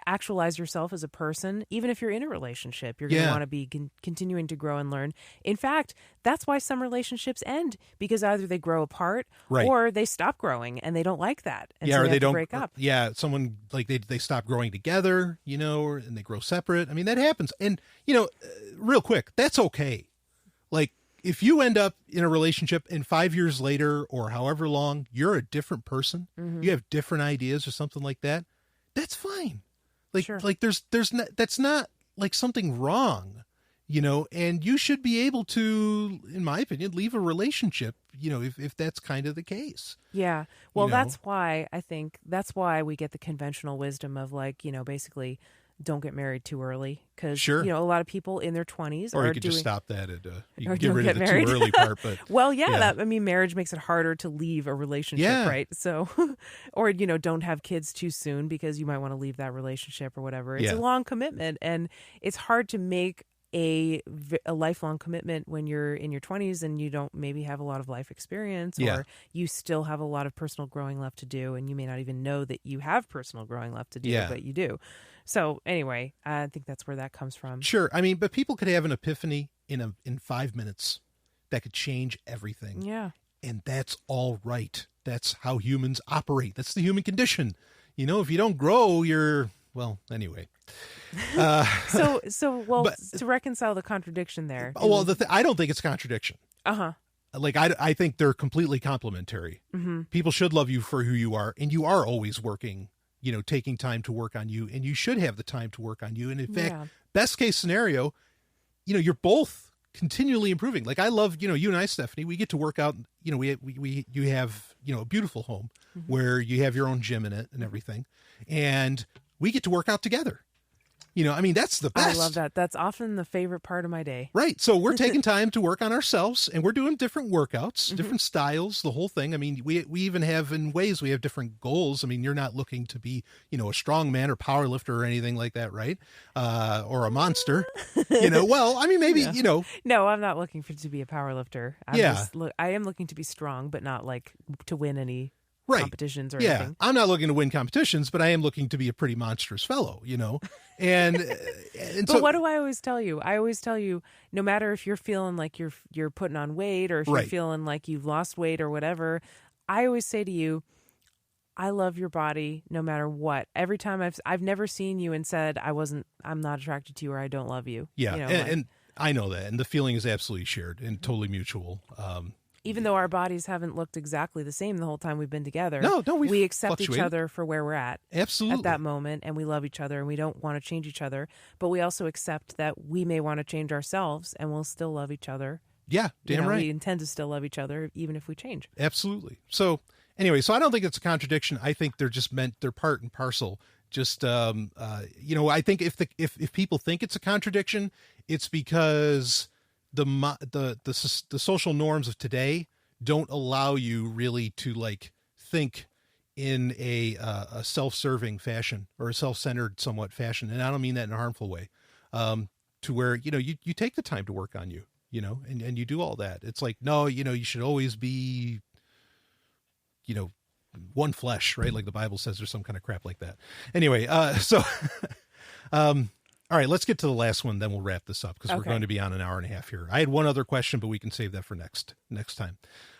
actualize yourself as a person. Even if you're in a relationship, you're going to want to be continuing to grow and learn. In fact, that's why some relationships end, because either they grow apart or they stop growing and they don't like that. And so they don't break up. Yeah. Someone like they stop growing together, and they grow separate. I mean, that happens. And, real quick, that's okay. Like if you end up in a relationship and 5 years later or however long, you're a different person, you have different ideas or something like that. That's fine. Like there's not, that's not like something wrong, and you should be able to, in my opinion, leave a relationship, if that's kind of the case. Yeah. Well, that's why we get the conventional wisdom of like, basically don't get married too early, because a lot of people in their 20s or you could just stop that at you can get don't rid get of the married. too early part. But well, marriage makes it harder to leave a relationship, right? So, or don't have kids too soon because you might want to leave that relationship or whatever. It's a long commitment, and it's hard to make a lifelong commitment when you're in your 20s and you don't maybe have a lot of life experience, or you still have a lot of personal growing left to do, and you may not even know that you have personal growing left to do, but you do. So anyway, I think that's where that comes from. Sure. I mean, but people could have an epiphany in 5 minutes that could change everything. Yeah. And that's all right. That's how humans operate. That's the human condition. If you don't grow, anyway. So to reconcile the contradiction there. I don't think it's a contradiction. Like, I think they're completely complementary. Mm-hmm. People should love you for who you are, and you are always working, taking time to work on you, and you should have the time to work on you. And in fact, best case scenario, you're both continually improving. Like I love, you and I, Stephanie, we get to work out, you have, a beautiful home where you have your own gym in it and everything. And we get to work out together. That's the best. I love that. That's often the favorite part of my day. Right. So we're taking time to work on ourselves, and we're doing different workouts, different styles, the whole thing. I mean, we even have, in ways, we have different goals. I mean, you're not looking to be, a strong man or power lifter or anything like that, right? Or a monster, well, I mean, maybe, No, I'm not looking to be a power lifter. I am looking to be strong, but not like to win any competitions or anything. I'm not looking to win competitions, but I am looking to be a pretty monstrous fellow, and but so, what do I always tell you? I always tell you, no matter if you're feeling like you're putting on weight, or if you're feeling like you've lost weight or whatever, I always say to you, I love your body no matter what. Every time I've never seen you and said I'm not attracted to you or I don't love you. Yeah. You know, And I know that. And the feeling is absolutely shared and totally mutual. Even though our bodies haven't looked exactly the same the whole time we've been together, No, we accept each fluctuated. other for where we're at Absolutely. at that moment, and we love each other, and we don't want to change each other, but we also accept that we may want to change ourselves, and we'll still love each other. Yeah, damn right. We intend to still love each other, even if we change. Absolutely. So anyway, so I don't think it's a contradiction. I think they're part and parcel. Just I think if people think it's a contradiction, it's because the social norms of today don't allow you really to like think in a self-serving fashion or a self-centered somewhat fashion. And I don't mean that in a harmful way, to where, you take the time to work on you, and you do all that. It's like, no, you should always be, one flesh, right? Like the Bible says, or some kind of crap like that. Anyway. All right, let's get to the last one, then we'll wrap this up because we're going to be on an hour and a half here. I had one other question, but we can save that for next time.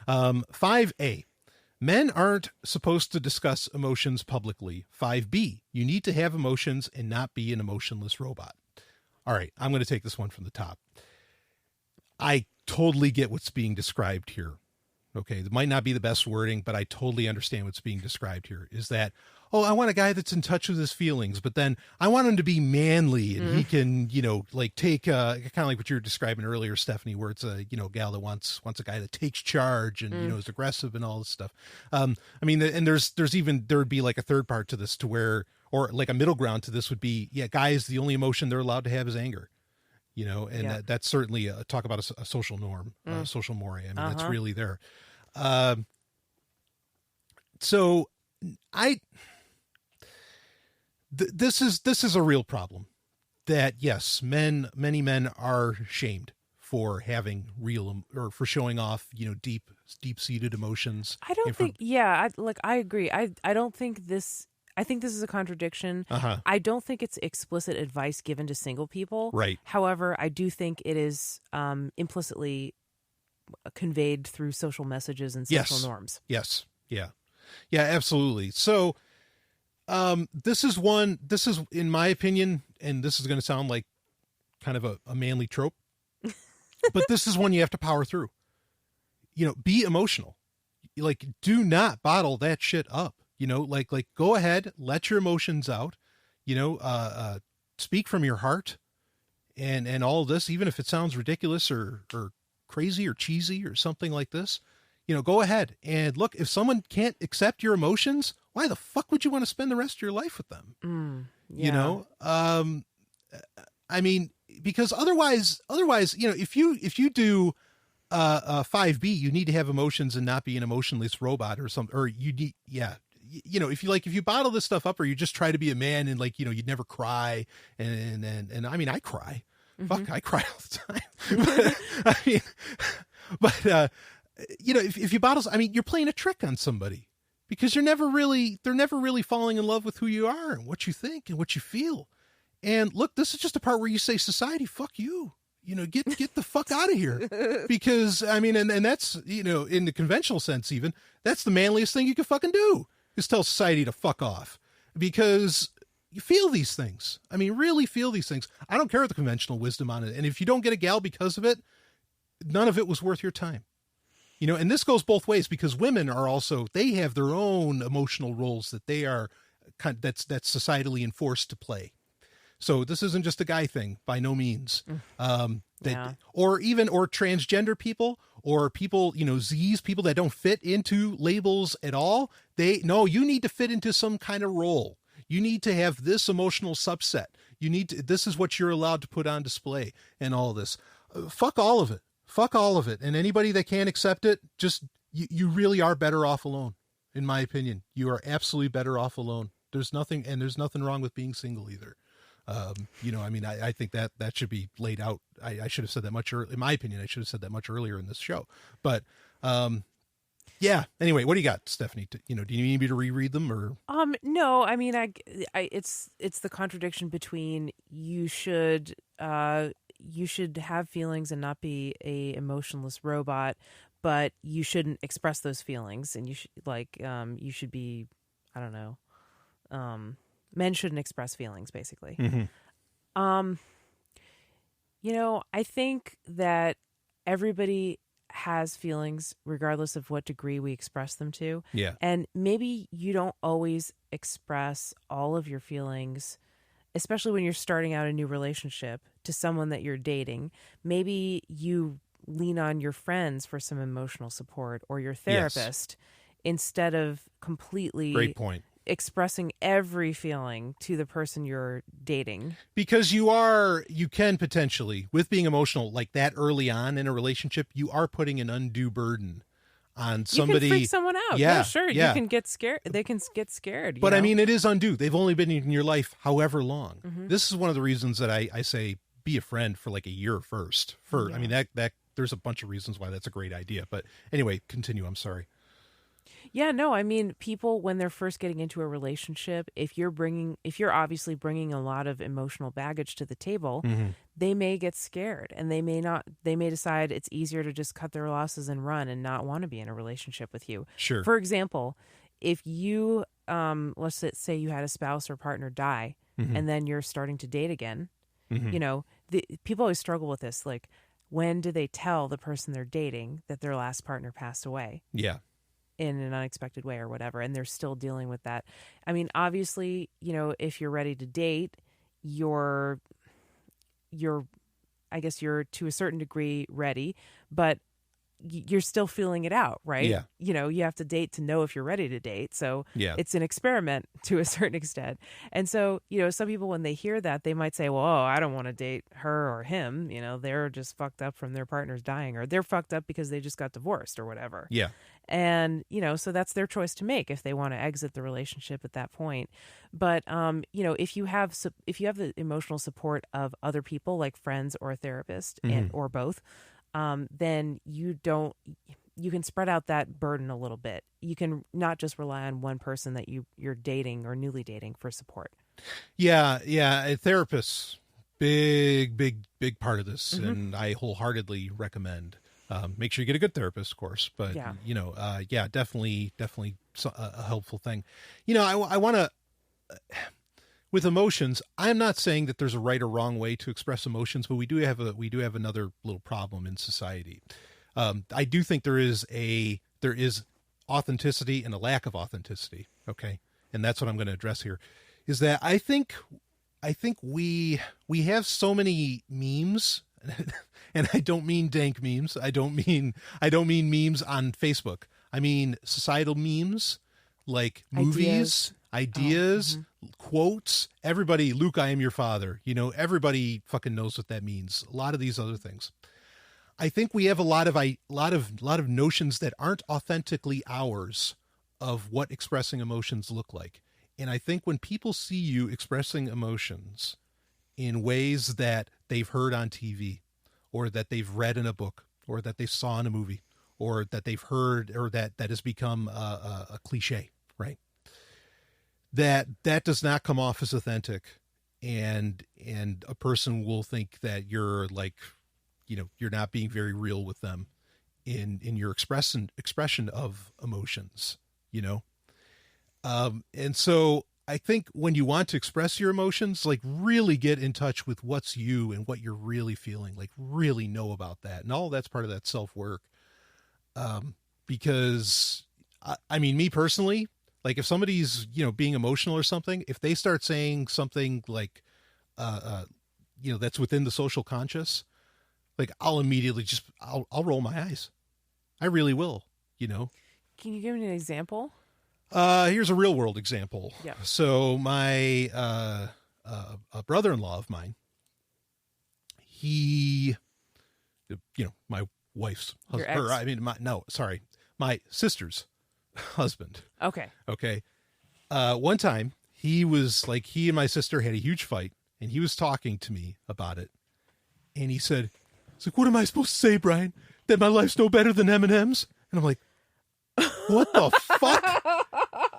5A, men aren't supposed to discuss emotions publicly. 5B, you need to have emotions and not be an emotionless robot. All right, I'm going to take this one from the top. I totally get what's being described here. Okay, it might not be the best wording, but I totally understand what's being described here. Is that, I want a guy that's in touch with his feelings, but then I want him to be manly and he can, take kind of like what you were describing earlier, Stephanie, where it's a, gal that wants a guy that takes charge and, is aggressive and all this stuff. And there would be like a third part to this or like a middle ground to this would be, guys, the only emotion they're allowed to have is anger. That's certainly talk about a social norm, social more. I mean, it's really there. So this is a real problem that yes, many men are shamed for having or for showing off, deep seated emotions. I don't think, I agree. I don't think this, I think this is a contradiction. I don't think it's explicit advice given to single people. Right. However, I do think it is implicitly conveyed through social messages and social norms. Yes. Yeah. Yeah, absolutely. So this is in my opinion, and this is going to sound like kind of a manly trope, but this is one you have to power through. Be emotional. Like, do not bottle that shit up. Like go ahead, let your emotions out, speak from your heart and all of this, even if it sounds ridiculous or crazy or cheesy or something like this, go ahead and look, if someone can't accept your emotions, why the fuck would you want to spend the rest of your life with them? I mean, because otherwise, if you do 5B, you need to have emotions and not be an emotionless robot or something, or you need, if you bottle this stuff up or you just try to be a man and you'd never cry and I mean, I cry. Fuck, I cry all the time. But if you bottle, I mean, you're playing a trick on somebody because they're never really falling in love with who you are and what you think and what you feel. And look, this is just a part where you say, society, fuck you. Get the fuck out of here. Because I mean, and that's, in the conventional sense, even that's the manliest thing you can fucking do is tell society to fuck off, because you feel these things. I mean, really feel these things. I don't care what the conventional wisdom on it. And if you don't get a gal because of it, none of it was worth your time. And this goes both ways because women are also, they have their own emotional roles that they are that's societally enforced to play. So this isn't just a guy thing by no means. Or transgender people or people, Z's, people that don't fit into labels at all. You need to fit into some kind of role. You need to have this emotional subset. This is what you're allowed to put on display and all this. Fuck all of it. Fuck all of it. And anybody that can't accept it, just, you really are better off alone. In my opinion, you are absolutely better off alone. There's nothing wrong with being single either. I think that should be laid out. I should have said that much earlier. In my opinion, I should have said that much earlier in this show, but, anyway, what do you got, Stephanie? Do you need me to reread them or? No, I mean, it's the contradiction between you should have feelings and not be a emotionless robot, but you shouldn't express those feelings, and you should you should be, I don't know, men shouldn't express feelings, basically. Mm-hmm. I think that everybody has feelings regardless of what degree we express them to. Yeah. And maybe you don't always express all of your feelings, especially when you're starting out a new relationship, to someone that you're dating. Maybe you lean on your friends for some emotional support, or your therapist, instead of completely Great point. expressing every feeling to the person you're dating. Because you can potentially, with being emotional like that early on in a relationship, you are putting an undue burden on somebody. You can freak someone out. Yeah, Sure. yeah. You can get scared. They can get scared. But I mean, it is undue. They've only been in your life however long. Mm-hmm. This is one of the reasons that I say be a friend for like a year first. I mean, that there's a bunch of reasons why that's a great idea. But anyway, continue. I'm sorry. Yeah, no, I mean, people, when they're first getting into a relationship, if you're obviously bringing a lot of emotional baggage to the table, Mm-hmm. they may get scared, and they may decide it's easier to just cut their losses and run and not want to be in a relationship with you. Sure. For example, if you, let's say you had a spouse or partner die, Mm-hmm. and then you're starting to date again, Mm-hmm. People always struggle with this. Like, when do they tell the person they're dating that their last partner passed away? Yeah. In an unexpected way or whatever, and they're still dealing with that. I mean, obviously, if you're ready to date, you're I guess you're to a certain degree ready, but you're still feeling it out, right? Yeah. You have to date to know if you're ready to date. So Yeah. it's an experiment to a certain extent. And so, some people, when they hear that, they might say, well, I don't want to date her or him. They're just fucked up from their partners dying, or they're fucked up because they just got divorced or whatever. Yeah. And, so that's their choice to make if they want to exit the relationship at that point. But, if you have the emotional support of other people, like friends or a therapist, or both, then you can spread out that burden a little bit. You can not just rely on one person that you're dating or newly dating for support. Yeah. Yeah. A therapist, big part of this. Mm-hmm. And I wholeheartedly recommend, make sure you get a good therapist, of course, but definitely a helpful thing. I want to, with emotions, I'm not saying that there's a right or wrong way to express emotions, but we do have another little problem in society. I do think there is authenticity and a lack of authenticity. Okay. And that's what I'm going to address here, is that I think we have so many memes, and I don't mean dank memes. I don't mean memes on Facebook. I mean societal memes, like movies, ideas, quotes. Everybody, Luke, I am your father. Everybody fucking knows what that means. A lot of these other things. I think we have a lot of notions that aren't authentically ours of what expressing emotions look like. And I think when people see you expressing emotions in ways that they've heard on TV, or that they've read in a book, or that they saw in a movie, or that they've heard, or that has become a cliche, right? That does not come off as authentic, and a person will think that you're like, you're not being very real with them in your expression of emotions, and so I think when you want to express your emotions, like really get in touch with what's you and what you're really feeling, like really know about that. And all that's part of that self-work. Because I mean, me personally, like if somebody's, being emotional or something, if they start saying something like, that's within the social conscious, like I'll immediately I'll roll my eyes. I really will, Can you give me an example? Here's a real world example. Yeah. So my, a brother-in-law of mine, he, my wife's husband, my sister's husband. Okay. Okay. One time he and my sister had a huge fight, and he was talking to me about it. And he said, what am I supposed to say, Brian? That my life's no better than M&M's? And I'm like, what the fuck?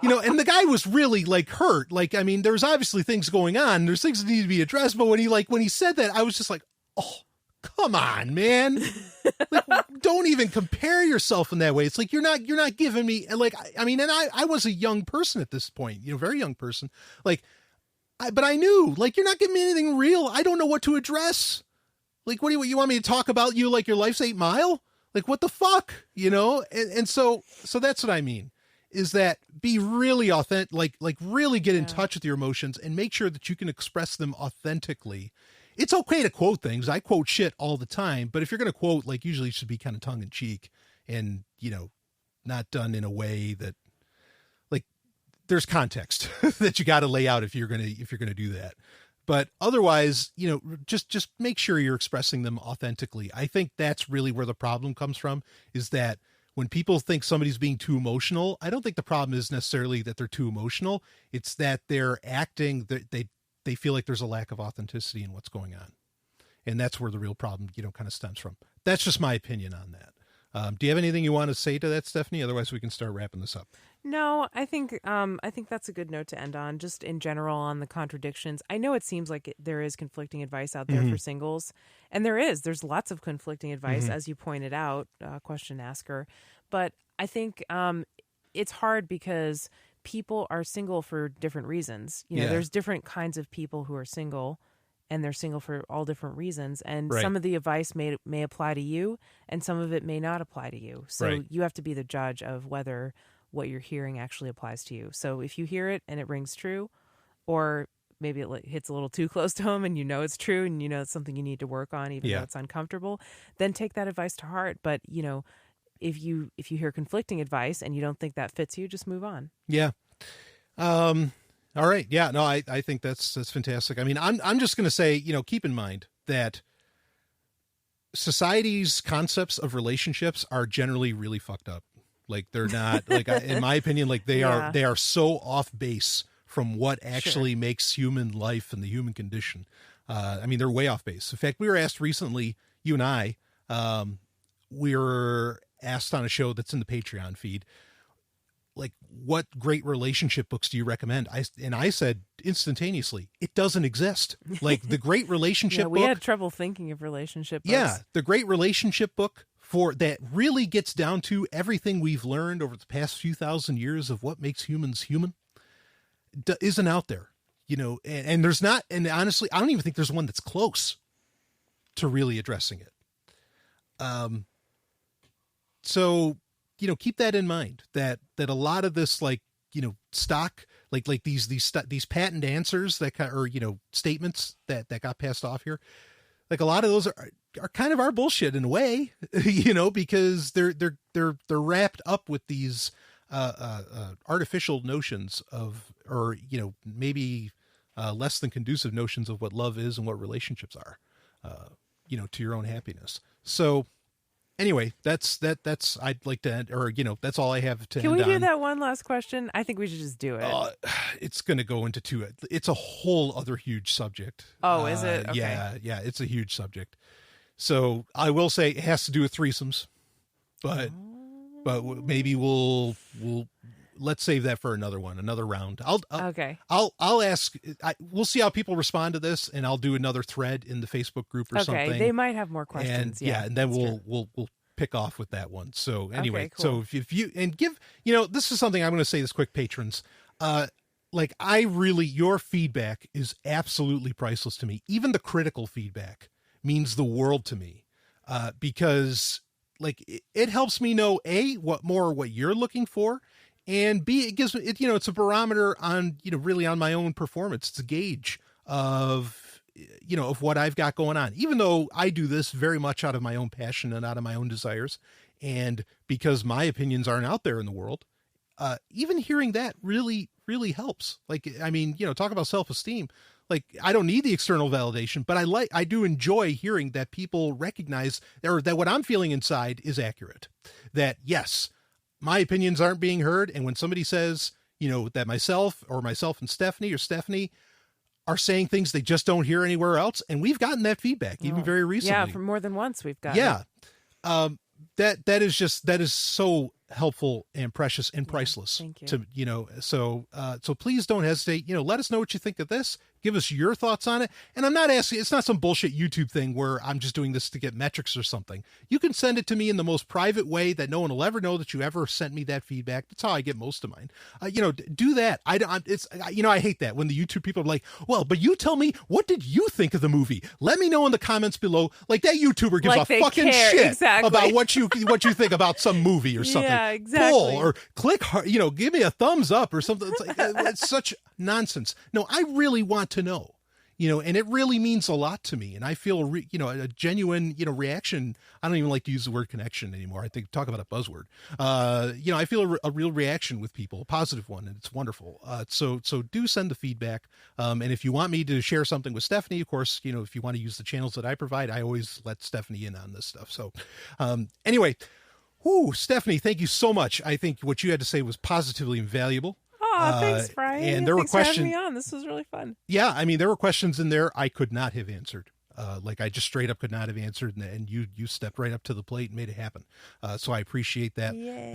And the guy was really like hurt. Like, I mean, there's obviously things going on. There's things that need to be addressed. But when he said that, I was just like, oh, come on, man. Like, don't even compare yourself in that way. It's like, you're not giving me, like, I mean, and I was a young person at this point, very young person. Like, but I knew, like, you're not giving me anything real. I don't know what to address. Like, what do you want me to talk about you like your life's 8 Mile? Like, what the fuck, And so that's what I mean, is that be really authentic, like really get in touch with your emotions and make sure that you can express them authentically. It's okay to quote things. I quote shit all the time, but if you're going to quote, like, usually it should be kind of tongue in cheek and, not done in a way that, like, there's context that you got to lay out if you're going to do that. But otherwise, just make sure you're expressing them authentically. I think that's really where the problem comes from, is that when people think somebody's being too emotional, I don't think the problem is necessarily that they're too emotional. It's that they're acting, that they feel like there's a lack of authenticity in what's going on. And that's where the real problem, kind of stems from. That's just my opinion on that. Do you have anything you want to say to that, Stephanie? Otherwise we can start wrapping this up. No, I think that's a good note to end on, just in general on the contradictions. I know it seems like there is conflicting advice out there for singles, and there's lots of conflicting advice, as you pointed out, question asker. But I think it's hard because people are single for different reasons. There's different kinds of people who are single, and they're single for all different reasons. And some of the advice may apply to you, and some of it may not apply to you. So you have to be the judge of whether what you're hearing actually applies to you. So if you hear it and it rings true, or maybe it hits a little too close to home and it's true and it's something you need to work on, even though it's uncomfortable, then take that advice to heart. But, if you hear conflicting advice and you don't think that fits you, just move on. Yeah. All right. Yeah, no, I think that's fantastic. I mean, I'm just going to say, keep in mind that society's concepts of relationships are generally really fucked up. Like, they're not, like, in my opinion, like they are so off base from what actually makes human life and the human condition. I mean, they're way off base. In fact, we were asked recently, you and I, we were asked on a show that's in the Patreon feed, like, what great relationship books do you recommend? I said instantaneously, it doesn't exist. Like, the great relationship book. We had trouble thinking of relationship books. Yeah, the great relationship book for that really gets down to everything we've learned over the past few thousand years of what makes humans human isn't out there, and there's not, and honestly, I don't even think there's one that's close to really addressing it. So, keep that in mind, that a lot of this, like, stock, like these patent answers that or, statements that got passed off here, like, a lot of those are kind of our bullshit in a way, because they're wrapped up with these artificial notions of, or, maybe less than conducive notions of what love is and what relationships are, to your own happiness. So anyway, that's I'd like to end, or, that's all I have to end on. Can we do that one last question? I think we should just do it. It's going to go into it's a whole other huge subject. Oh, is it? Okay. Yeah, it's a huge subject. So I will say it has to do with threesomes, but maybe we'll let's save that for another round. I'll ask. We'll see how people respond to this, and I'll do another thread in the Facebook group or something. Okay, they might have more questions. And and then we'll pick off with that one. So anyway, okay, cool. So if you and give, this is something I'm going to say this quick, patrons. Like, your feedback is absolutely priceless to me. Even the critical feedback means the world to me, because, like, it helps me know what you're looking for. And B, it gives me, it's a barometer on, really on my own performance. It's a gauge of, of what I've got going on, even though I do this very much out of my own passion and out of my own desires. And because my opinions aren't out there in the world, even hearing that really, really helps. Like, I mean, talk about self-esteem. Like, I don't need the external validation, but I do enjoy hearing that people recognize, or that what I'm feeling inside is accurate. That, yes, my opinions aren't being heard. And when somebody says, that myself and Stephanie are saying things they just don't hear anywhere else. And we've gotten that feedback even very recently. Yeah, for more than once we've gotten. Yeah. That is so helpful and precious and priceless. Thank you. So please don't hesitate. Let us know what you think of this. Give us your thoughts on it. And I'm not asking, it's not some bullshit YouTube thing where I'm just doing this to get metrics or something. You can send it to me in the most private way that no one will ever know that you ever sent me that feedback. That's how I get most of mine. Do that. I hate that when the YouTube people are like, well, but you tell me, what did you think of the movie? Let me know in the comments below. Like that YouTuber gives a fucking shit about what you think about some movie or something. Yeah, exactly. Pull or click, give me a thumbs up or something. It's like, it's such nonsense. No, I really want to know, and it really means a lot to me. And I feel, a genuine, reaction. I don't even like to use the word connection anymore. I think talk about a buzzword. I feel a real reaction with people, a positive one, and it's wonderful. So do send the feedback. And if you want me to share something with Stephanie, of course, if you want to use the channels that I provide, I always let Stephanie in on this stuff. So, anyway, Stephanie, thank you so much. I think what you had to say was positively invaluable. Oh, thanks, Brian. And there were questions. For having me on. This was really fun. Yeah, I mean, there were questions in there I could not have answered. I just straight up could not have answered, and you stepped right up to the plate and made it happen. So I appreciate that. Yay.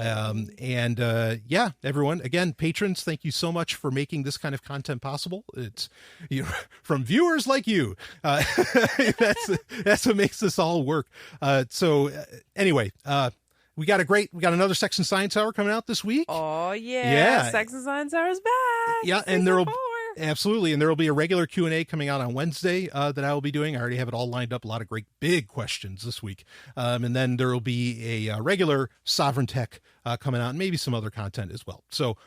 Everyone, again, patrons, thank you so much for making this kind of content possible. It's from viewers like you. That's what makes this all work. Anyway. We got another Sex and Science Hour coming out this week. Oh yeah. Sex and Science Hour is back. Yeah, and there will be a regular Q&A coming out on Wednesday that I will be doing. I already have it all lined up. A lot of great big questions this week. And then there will be a regular Sovryn Tech coming out, and maybe some other content as well. So,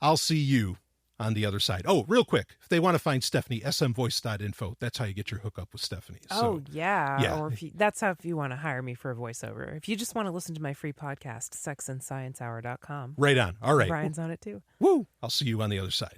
I'll see you on the other side. Oh, real quick, if they want to find Stephanie, smvoice.info. That's how you get your hookup with Stephanie. So, yeah. Or that's how if you want to hire me for a voiceover. If you just want to listen to my free podcast, sexandsciencehour.com. Right on. All right. Brian's on it too. Woo! I'll see you on the other side.